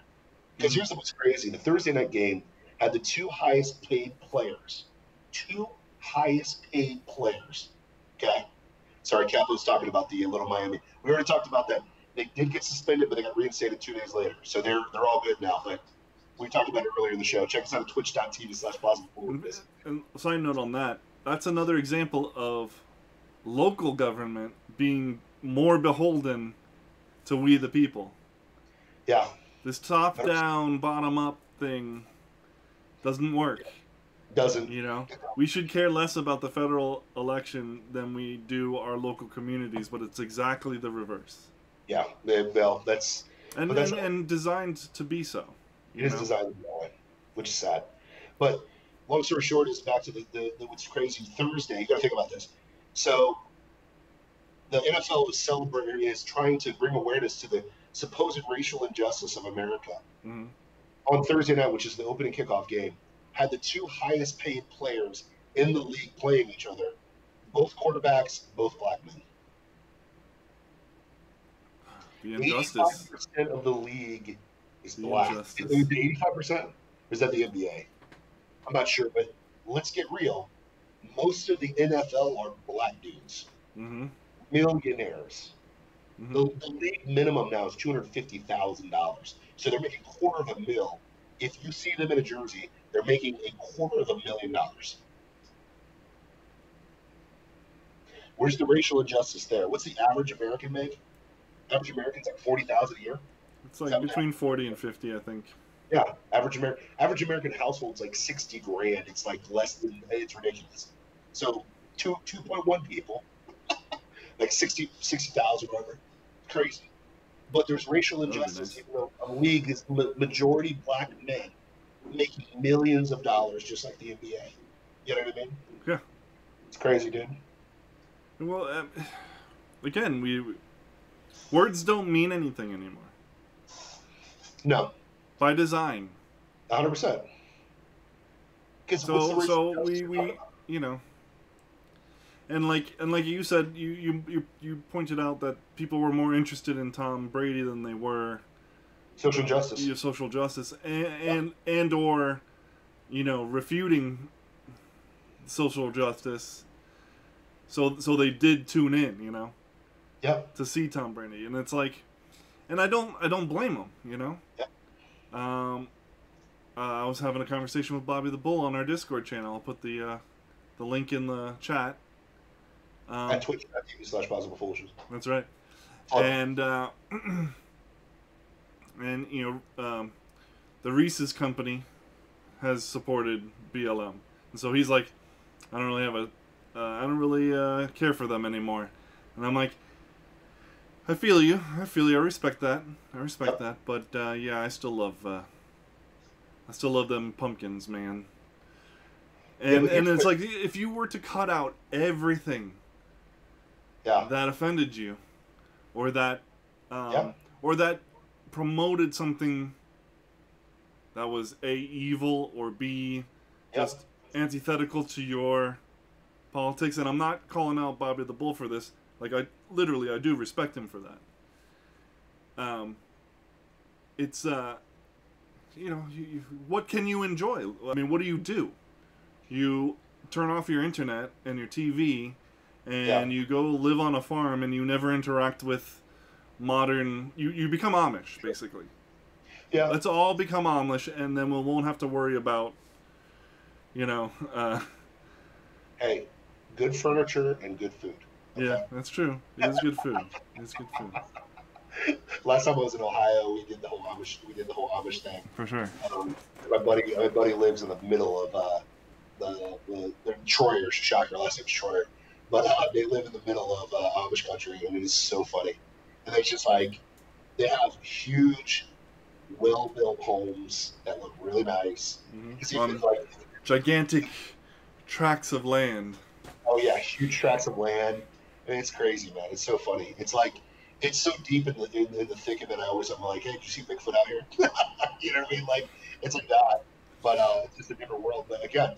Because here's what's crazy. The Thursday night game had the two highest paid players. Okay? Sorry, Cap was talking about the Little Miami. We already talked about that. They did get suspended, but they got reinstated 2 days later. So they're all good now. But we talked about it earlier in the show. Check us out at twitch.tv/Plausible. And side note on that, that's another example of local government being more beholden to we the people. Yeah. This top-down, bottom-up thing doesn't work. Doesn't. You know? We should care less about the federal election than we do our local communities, but it's exactly the reverse. Yeah. Well, that's... And designed to be so. It is designed to be that way, which is sad. But long story short is back to the what's crazy. Thursday, you got to think about this. So the NFL is trying to bring awareness to the supposed racial injustice of America. Mm-hmm. On Thursday night, which is the opening kickoff game, had the 2 highest paid players in the league playing each other, both quarterbacks, both black men. The injustice. 85% of the league is black. Is it 85%? Or is that the NBA? I'm not sure, but let's get real. Most of the NFL are black dudes. Mm-hmm. Millionaires. Mm-hmm. The league minimum now is $250,000. So they're making $250,000. If you see them in a jersey, they're making $250,000. Where's the racial injustice there? What's the average American make? Average American's like $40,000 a year. It's like between 40 and 50, I think. Yeah, average American household's like 60 grand. It's like less than, it's ridiculous. So 2.1 people, like 60,000, whatever. Crazy. But there's racial injustice. Nice. Even though a league is majority black men making millions of dollars, just like the NBA. You know what I mean? Yeah. It's crazy, dude. Well, again, words don't mean anything anymore. No. By design. 100%. So we you know, and like you said, you pointed out that people were more interested in Tom Brady than they were social justice. Social justice, and or, you know, refuting social justice. So they did tune in, you know. Yep. To see Tom Brady, and it's like, and I don't blame him, you know. Yep. I was having a conversation with Bobby the Bull on our Discord channel. I'll put the link in the chat. At twitch.tv/Plausible Foolishness. That's right. Oh. And you know, the Reese's company has supported BLM, and so he's like, I don't really care for them anymore, and I'm like, I feel you. I respect that. That. But yeah, I still love them pumpkins, man. And it's like, if you were to cut out everything that offended you, or that promoted something that was A, evil, or B, just antithetical to your politics, and I'm not calling out Bobby the Bull for this. Like, I do respect him for that. It's, you know, what can you enjoy? I mean, what do? You turn off your internet and your TV, and you go live on a farm, and you never interact with modern... You become Amish, basically. Yeah. Let's all become Amish, and then we won't have to worry about, you know... Hey, good furniture and good food. Okay. Yeah, that's true. It is good food. Last time I was in Ohio, we did the whole Amish thing. For sure. My buddy lives in the middle of they're Troyer, shocker, last name's Troyer, but they live in the middle of Amish country, and it is so funny. And it's just like, they have huge, well-built homes that look really nice. Mm-hmm. Like gigantic tracts of land. Oh yeah, huge tracts of land. I mean, it's crazy, man. It's so funny. It's like, it's so deep in the thick of it. I'm like, hey, did you see Bigfoot out here? You know what I mean? Like, it's like that, but it's just a different world. But again,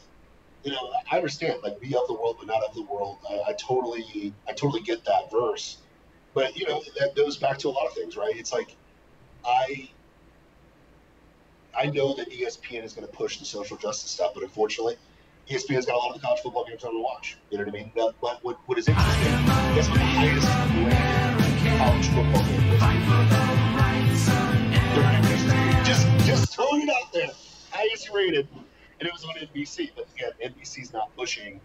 you know, I understand, like, be of the world but not of the world. I totally get that verse. But you know, that goes back to a lot of things, right? It's like, I know that ESPN is going to push the social justice stuff, but unfortunately, ESPN's got a lot of the college football games I want to watch. You know what I mean? But what is interesting, guess what the highest ranked college college football game. Just throwing it out there. Highest rated, and it was on NBC. But again, NBC's not pushing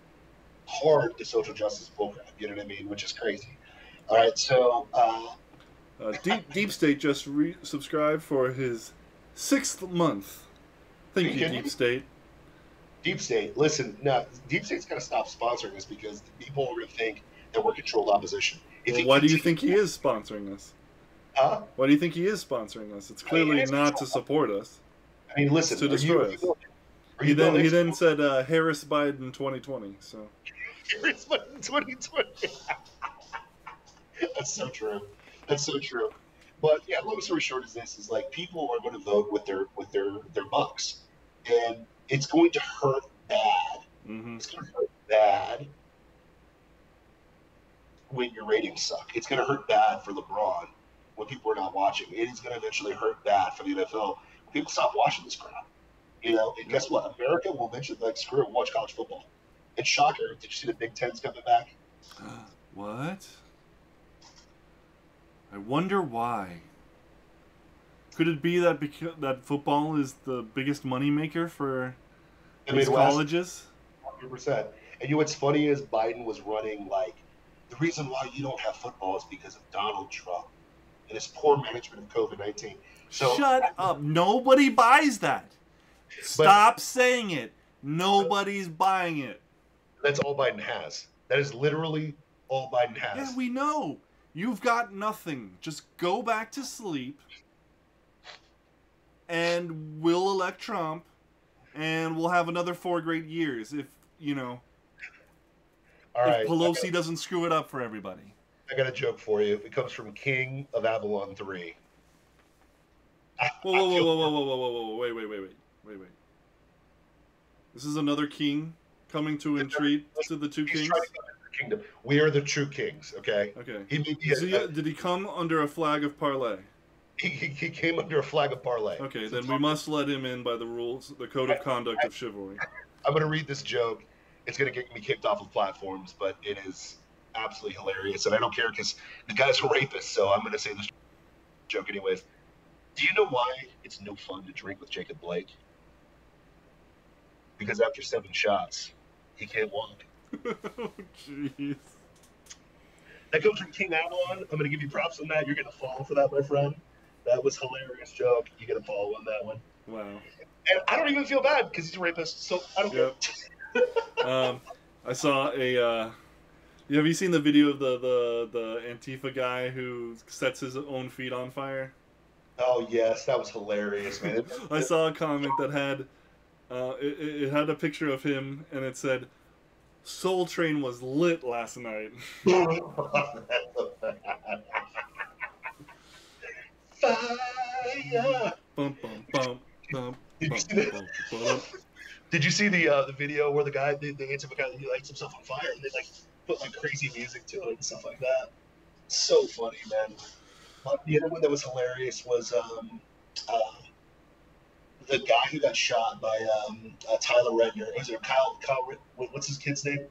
hard the social justice bullcrap. You know what I mean? Which is crazy. All right, so Deep State just subscribed for his 6th month. Thank you, Deep State. Deep State, listen, no, Deep State's got to stop sponsoring us because people are going to think that we're controlled opposition. Well, why do you think he is sponsoring us? Huh? Why do you think he is sponsoring us? It's clearly not to support us. I mean, listen, it's to destroy us. He then said Harris Biden 2020. So Harris Biden 2020. That's so true. That's so true. But yeah, long story short is this: is like people are going to vote with their bucks, and it's going to hurt bad. Mm-hmm. It's going to hurt bad when your ratings suck. It's going to hurt bad for LeBron when people are not watching. It is going to eventually hurt bad for the NFL when people stop watching this crap. You know, and guess what? America will eventually like screw it, watch college football. And shocker, did you see the Big Ten's coming back? What? I wonder why. Could it be that that football is the biggest moneymaker for these colleges? 100%. And you know what's funny is Biden was running like, the reason why you don't have football is because of Donald Trump and his poor management of COVID-19. So shut up. Nobody buys that. Stop saying it. Nobody's buying it. That's all Biden has. That is literally all Biden has. Yeah, we know. You've got nothing. Just go back to sleep, and we'll elect Trump, and we'll have another 4 great years if, you know, all right, if Pelosi doesn't screw it up for everybody. I got a joke for you. It comes from King of Avalon 3. Whoa, wait. This is another king coming to entreat to the two kings? Kingdom. We are the true kings, okay? Okay. Did he come under a flag of parlay? He came under a flag of parlay. Okay, then we must let him in by the rules, the code of conduct of chivalry. I'm going to read this joke. It's going to get me kicked off of platforms, but it is absolutely hilarious. And I don't care because the guy's a rapist, so I'm going to say this joke anyways. Do you know why it's no fun to drink with Jacob Blake? Because after 7 shots, he can't walk. Oh, jeez. That comes from King Avalon. I'm going to give you props on that. You're going to fall for that, my friend. That was a hilarious joke. You're going to follow on that one. Wow. And I don't even feel bad because he's a rapist, so I don't care. I saw a... have you seen the video of the Antifa guy who sets his own feet on fire? Oh, yes. That was hilarious, man. I saw a comment that had... it had a picture of him, and it said, Soul Train was lit last night. Fire! Bum, bum, bum, bum, Did you see the video where the guy, the Antifa guy, he lights himself on fire, and they like put like crazy music to it and stuff like that? So funny, man. The other one that was hilarious was the guy who got shot by Tyler Redner. Was it Kyle? What's his kid's name?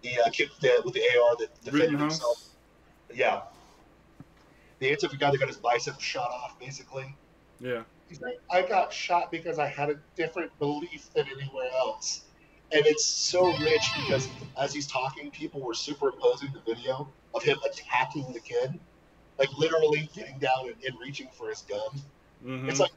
The kid with the AR that defended himself. Yeah. The Antifa guy that got his bicep shot off, basically. Yeah. He's like, I got shot because I had a different belief than anywhere else. And it's so rich because as he's talking, people were superimposing the video of him attacking the kid. Like literally getting down and reaching for his gun. Mm-hmm. It's like,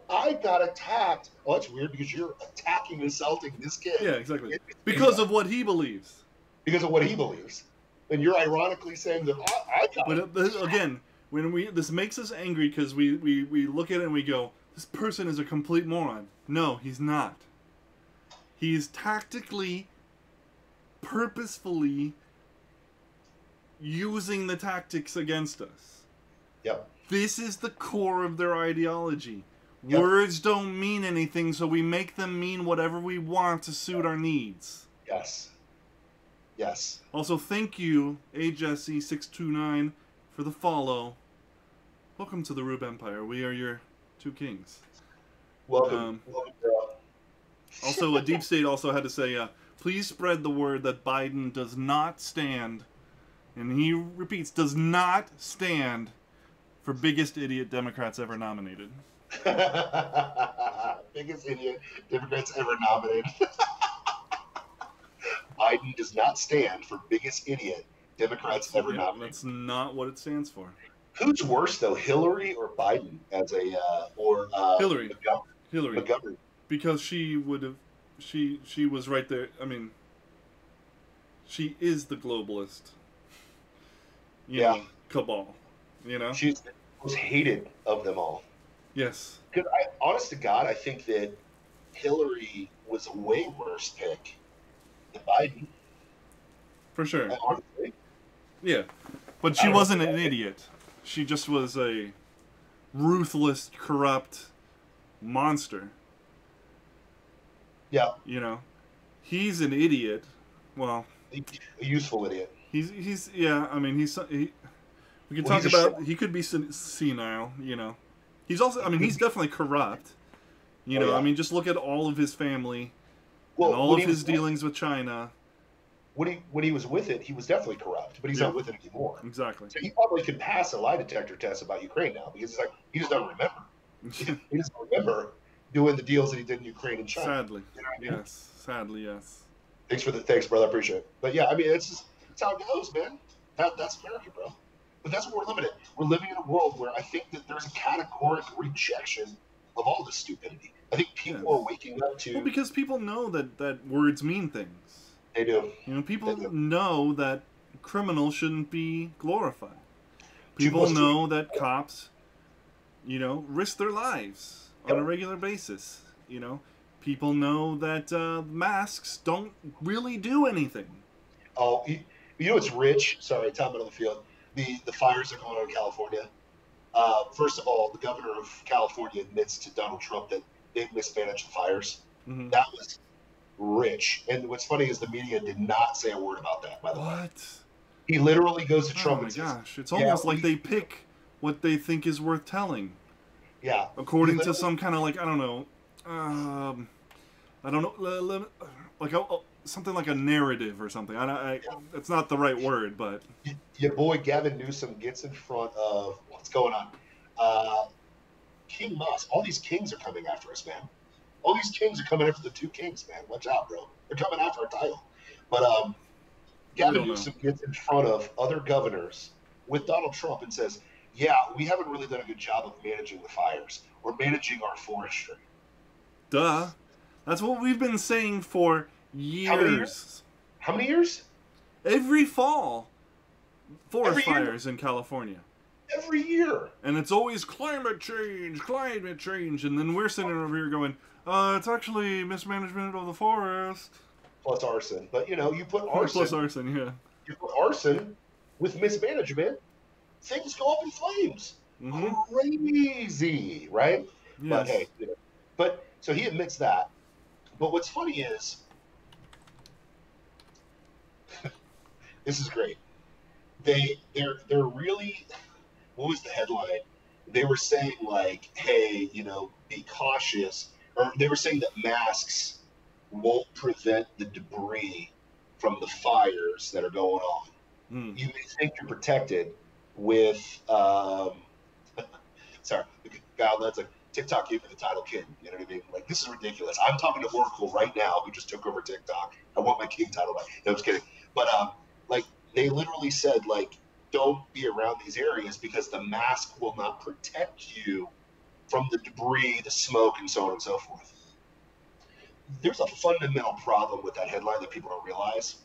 I got attacked. Well, that's weird because you're attacking, assaulting this kid. Yeah, exactly. Because of what he believes. Because of what he believes. And you're ironically saying that I got it. But again, this makes us angry because we look at it and we go, this person is a complete moron. No, he's not. He's tactically, purposefully using the tactics against us. Yep. This is the core of their ideology. Yep. Words don't mean anything, so we make them mean whatever we want to suit our needs. Yes. Yes. Also, thank you, AJesse629, for the follow. Welcome to the Rube Empire. We are your two kings. Welcome. Welcome, girl. Also, a Deep State also had to say, please spread the word that Biden does not stand And he repeats, does not stand for biggest idiot Democrats ever nominated. Biggest idiot Democrats ever nominated. Biden does not stand for biggest idiot Democrats ever nominated. That's not what it stands for. Who's worse though, Hillary or Biden as a Hillary. Hillary. McGovern? Because she would have, she was right there. I mean, she is the globalist. You know, cabal. You know, she's the most hated of them all. Yes. Because honest to God, I think that Hillary was a way worse pick than Biden. For sure. Honestly. Yeah, but she wasn't an idiot. She just was a ruthless, corrupt monster. Yeah. You know, he's an idiot. Well, a useful idiot. He's yeah. I mean, we can talk about. He could be senile. You know, he's also. I mean, he's definitely corrupt. You know, I mean, just look at all of his family, and all of his dealings with China. When he was with it, he was definitely corrupt, but he's not with it anymore. Exactly. So he probably could pass a lie detector test about Ukraine now because it's like he just doesn't remember. He doesn't remember doing the deals that he did in Ukraine and China. Sadly, you know what I mean? Yes. Sadly, yes. Thanks, brother. I appreciate it. But yeah, I mean, it's how it goes, man. That's America, bro. But that's what we're living in. We're living in a world where I think that there's a categorical rejection of all this stupidity. I think people are waking up to. Well, because people know that words mean things. They do. You know, people know that criminals shouldn't be glorified. People know that cops, you know, risk their lives on a regular basis. You know, people know that masks don't really do anything. Oh, you know what's rich? Sorry, time out on the field. The fires that are going on in California. First of all, the governor of California admits to Donald Trump that they mismanaged the fires. Mm-hmm. That was rich. And what's funny is the media did not say a word about that, by the way. What? He literally goes to Trump and says, oh my gosh. It's almost like they pick what they think is worth telling. Yeah. According to some kind of like, I don't know, like something like a narrative or something. It's not the right word, but... Your boy Gavin Newsom gets in front of what's going on. King Musk. All these kings are coming after us, man. All these kings are coming after the two kings, man. Watch out, bro. They're coming after our title. But Gavin Newsom gets in front of other governors with Donald Trump and says, yeah, we haven't really done a good job of managing the fires or managing our forestry. Duh. That's what we've been saying for years. How many years? Every fall. Forest fires in California. Every year. And it's always climate change. And then we're sitting over here going, it's actually mismanagement of the forest. Plus arson. But, you know, you put arson. Plus arson, yeah. You put arson with mismanagement, things go up in flames. Mm-hmm. Crazy, right? Yes. But, hey, you know, so he admits that. But what's funny is, this is great. They're really, what was the headline? They were saying like, hey, you know, be cautious. Or they were saying that masks won't prevent the debris from the fires that are going on. You may think you're protected with, sorry, God, that's like TikTok gave me the title kid. You know what I mean? Like, this is ridiculous. I'm talking to Oracle right now, who just took over TikTok. I want my king title back. No, I'm just kidding. But like, they literally said, like, don't be around these areas because the mask will not protect you from the debris, the smoke, and so on and so forth. There's a fundamental problem with that headline that people don't realize.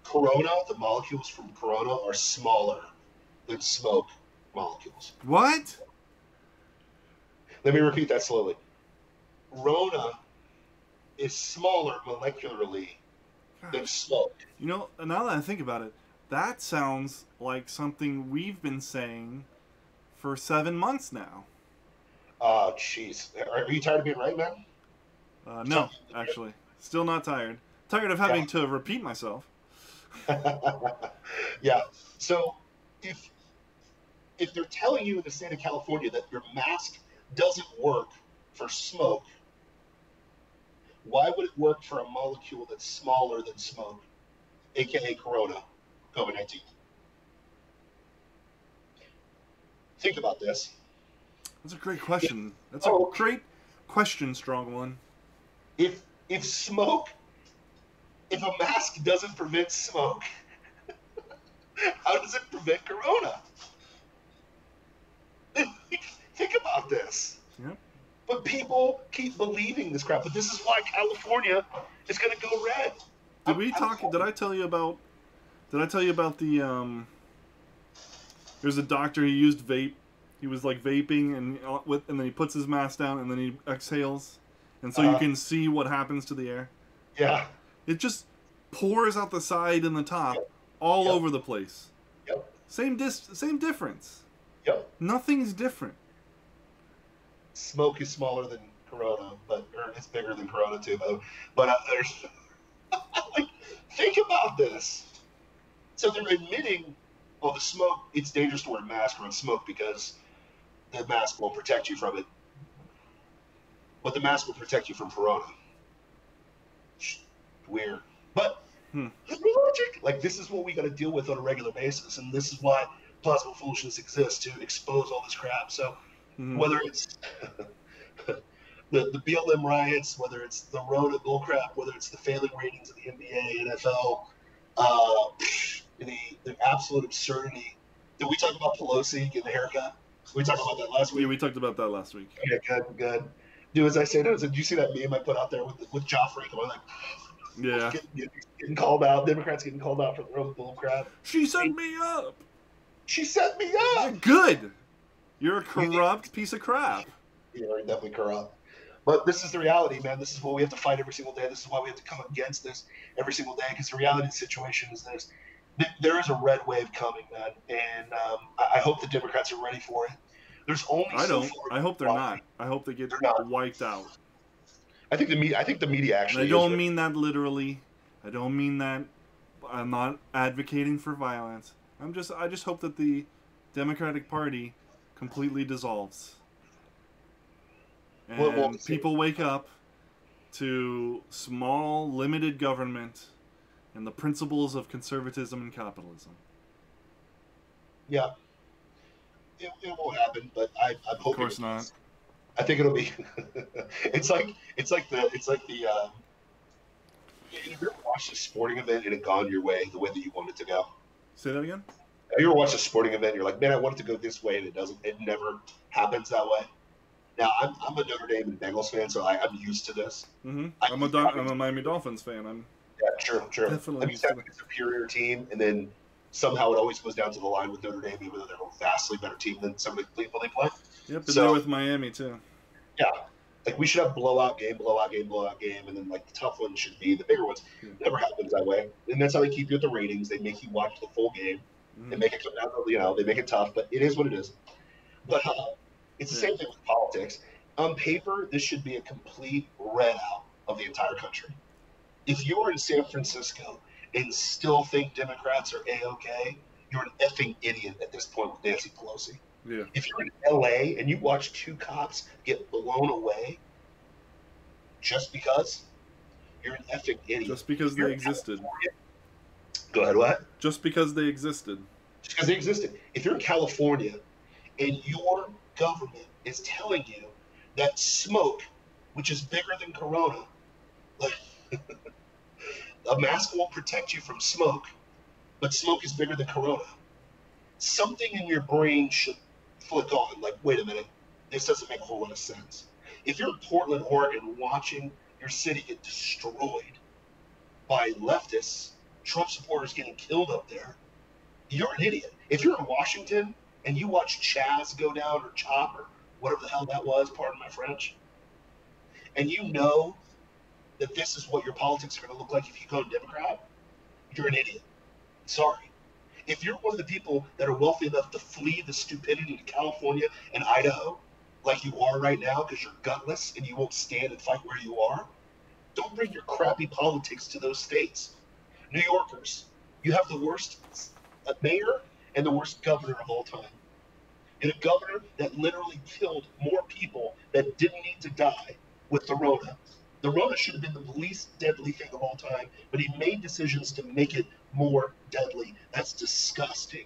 Corona, the molecules from Corona are smaller than smoke molecules. What? Let me repeat that slowly. Rona is smaller molecularly than smoke. You know, now that I think about it, that sounds like something we've been saying for 7 months now. Oh, jeez. Are you tired of being right, man? No, actually. Still not tired. Tired of having to repeat myself. Yeah. So if they're telling you in the state of California that your mask doesn't work for smoke, why would it work for a molecule that's smaller than smoke? aka Corona, COVID-19. Think about this. That's a great question. That's a Smoke, great question, strong one. if smoke, if a mask doesn't prevent smoke, how does it prevent Corona? Think about this. Yep. But people keep believing this crap. But this is why California is going to go red. Did we talk? Did I tell you about? Did I tell you about the? There's a doctor. He used vape. He was like vaping, and then he puts his mask down, and then he exhales, and so you can see what happens to the air. Yeah. It just pours out the side and the top, all over the place. Yep. Same difference. Yep. Nothing's different. Smoke is smaller than Corona, or it's bigger than Corona too. But there's like, think about this. So they're admitting, well, the smoke. It's dangerous to wear a mask around smoke because the mask won't protect you from it. But the mask will protect you from Corona. Weird. But logic, like this is what we got to deal with on a regular basis, and this is why Plausible Foolishness exists, to expose all this crap. So whether it's the BLM riots, whether it's the Rona bullcrap, whether it's the failing ratings of the NBA, NFL, the absolute absurdity. Did we talk about Pelosi getting a haircut? We talked about that last week. Yeah, we talked about that last week. Yeah, good. Do as I say. Did you see that meme I put out there with Joffrey going like, yeah, getting called out? Democrats getting called out for the Rona bullcrap. She set me up. She set me up. You're good. You're a corrupt piece of crap. You're definitely corrupt. But this is the reality, man. This is what we have to fight every single day. This is why we have to come against this every single day, because the reality of the situation is this. There is a red wave coming, man. And I hope the Democrats are ready for it. There's only I hope they're not. I hope they get wiped out. I think the media actually. And I don't mean that literally. I don't mean that. I'm not advocating for violence. I just hope that the Democratic Party completely dissolves. And people wake up to small, limited government and the principles of conservatism and capitalism. Yeah. It won't happen, but I'm hoping. Of course not. I think it'll be. it's like the. You ever watched a sporting event and it gone your way, the way that you want it to go? Say that again? Have you ever watched a sporting event and you're like, man, I want it to go this way, and it doesn't. It never happens that way. Now, I'm a Notre Dame and Bengals fan, so I'm used to this. Mm-hmm. I'm a Miami Dolphins fan. True. Definitely. I'm used to having a superior team, and then somehow it always goes down to the line with Notre Dame, even though they're a vastly better team than some of the people they play. Yep, but they're with Miami, too. Yeah. Like, we should have blowout game, and then, like, the tough ones should be the bigger ones. Yeah. Never happens that way. And that's how they keep you at the ratings. They make you watch the full game. They make it come down, they make it tough, but it is what it is. But it's the same thing with politics. On paper, this should be a complete red out of the entire country. If you are in San Francisco and still think Democrats are A-OK, you're an effing idiot at this point with Nancy Pelosi. Yeah. If you're in L.A. and you watch two cops get blown away just because, you're an effing idiot. Just because they existed. Go ahead, what? Just because they existed. Just because they existed. If you're in California and your government is telling you that smoke, which is bigger than Corona, like a mask won't protect you from smoke, but smoke is bigger than Corona, something in your brain should flick on. Like, wait a minute, this doesn't make a whole lot of sense. If you're in Portland, Oregon, watching your city get destroyed by leftists, Trump supporters getting killed up there, you're an idiot. If you're in Washington and you watch Chaz go down, or Chop, or whatever the hell that was, pardon my French, and you know that this is what your politics are going to look like if you go Democrat, you're an idiot. Sorry. If you're one of the people that are wealthy enough to flee the stupidity to California and Idaho, like you are right now because you're gutless and you won't stand and fight where you are, don't bring your crappy politics to those states. New Yorkers, you have the worst mayor and the worst governor of all time. And a governor that literally killed more people that didn't need to die with the Rona The Rona should have been the least deadly thing of all time, but he made decisions to make it more deadly. That's disgusting.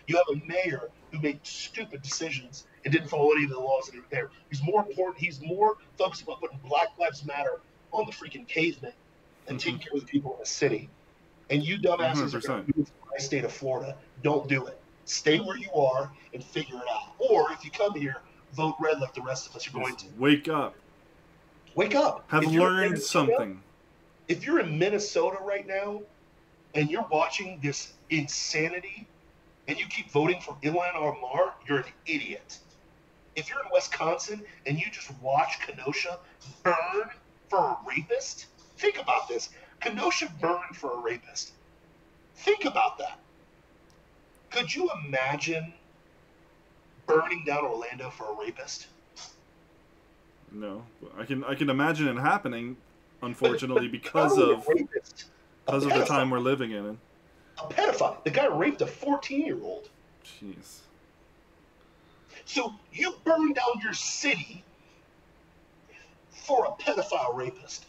You have a mayor who made stupid decisions and didn't follow any of the laws that are there. He's more important. He's more focused about putting Black Lives Matter on the freaking pavement than taking care of the people in the city. And you dumbasses are going to move to my state of Florida. Don't do it. Stay where you are and figure it out. Or if you come here, vote red like the rest of us are going to. Wake up. Wake up. Have learned something. If you're in Minnesota right now and you're watching this insanity and you keep voting for Ilhan Omar, you're an idiot. If you're in Wisconsin and you just watch Kenosha burn for a rapist, think about this. Kenosha burned for a rapist. Think about that. Could you imagine burning down Orlando for a rapist? No, I can imagine it happening, unfortunately, because of the time we're living in. A pedophile. The guy raped a 14-year-old. Jeez. So you burn down your city for a pedophile rapist.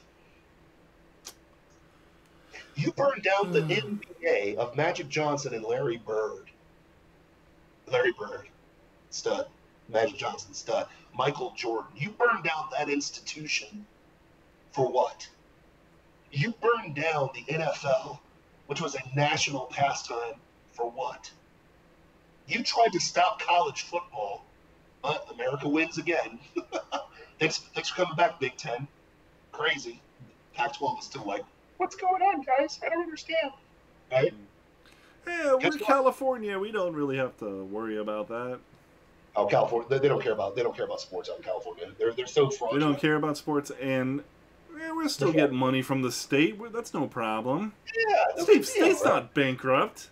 You burn down the NBA of Magic Johnson and Larry Bird. Larry Bird, stud. Magic Johnson, stud. Michael Jordan. You burned down that institution for what? You burned down the NFL, which was a national pastime, for what? You tried to stop college football, but America wins again. Thanks for coming back, Big Ten. Crazy. Pac-12 is still like, what's going on, guys? I don't understand. Right? Yeah, we're California. We don't really have to worry about that. Oh, California! They don't care about sports out in California. They're so fraudulent. They don't care about sports, and we're still getting money from the state. That's no problem. Yeah, State's not bankrupt.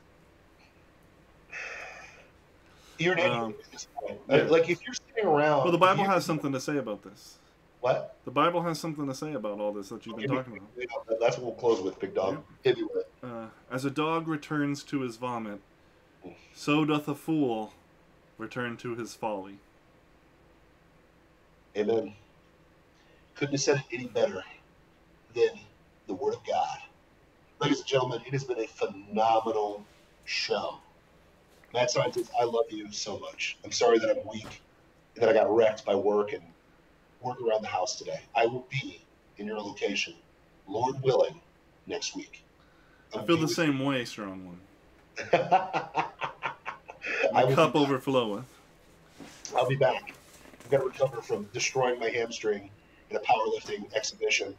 You're an idiot. Like if you're sitting around. Well, the Bible has something to say about this. What? The Bible has something to say about all this that you've been talking about. That's what we'll close with, big dog. Yeah. Hit me with it. As a dog returns to his vomit, so doth a fool return to his folly. Amen. Couldn't have said it any better than the Word of God. Ladies and gentlemen, it has been a phenomenal show. Mad Scientist, I love you so much. I'm sorry that I'm weak and that I got wrecked by work and work around the house today. I will be in your location, Lord willing, next week. I feel the same way, strong one. My cup overfloweth. I'll be back. I've got to recover from destroying my hamstring in a powerlifting exhibition.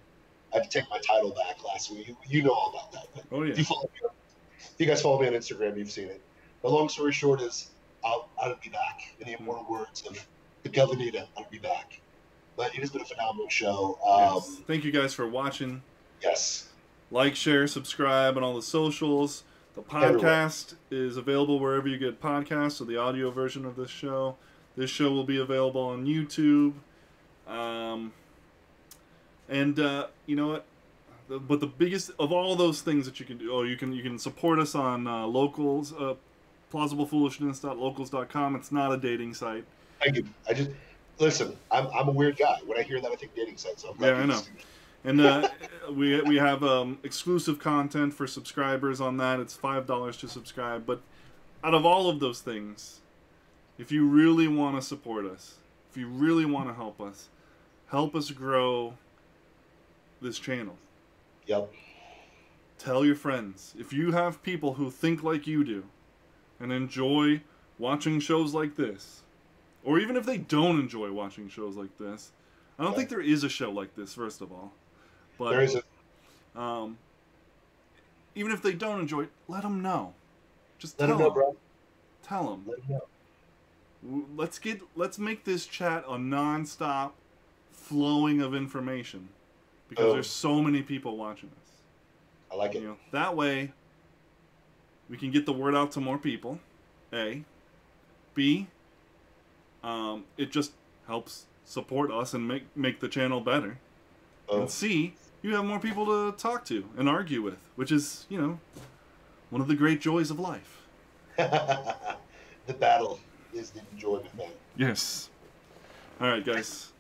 I had to take my title back last week. You know all about that. But oh, yeah. If you guys follow me on Instagram, you've seen it. The long story short is, I'll be back. In the immortal words of the Governor, I'll be back. But it has been a phenomenal show. Yes. Thank you guys for watching. Yes. Like, share, subscribe on all the socials. The podcast is available wherever you get podcasts, so the audio version of this show. This show will be available on YouTube. You know what? But the biggest of all those things that you can do, you can support us on Locals, plausibleFoolishness.locals.com. It's not a dating site. Thank you. Listen, I'm a weird guy. When I hear that, I think dating sites. So yeah, I know. And we have exclusive content for subscribers on that. It's $5 to subscribe. But out of all of those things, if you really want to support us, if you really want to help us grow this channel. Yep. Tell your friends. If you have people who think like you do and enjoy watching shows like this, or even if they don't enjoy watching shows like this, I don't think there is a show like this, first of all. But there isn't. Even if they don't enjoy it, let them know. Just let them know, bro. Tell them. Let them know. Let's make this chat a non-stop flowing of information, because there's so many people watching us. I like it. That way, we can get the word out to more people. A, B. It just helps support us and make the channel better. And C, you have more people to talk to and argue with, which is, one of the great joys of life. The battle is the enjoyment, man. Yes. All right, guys.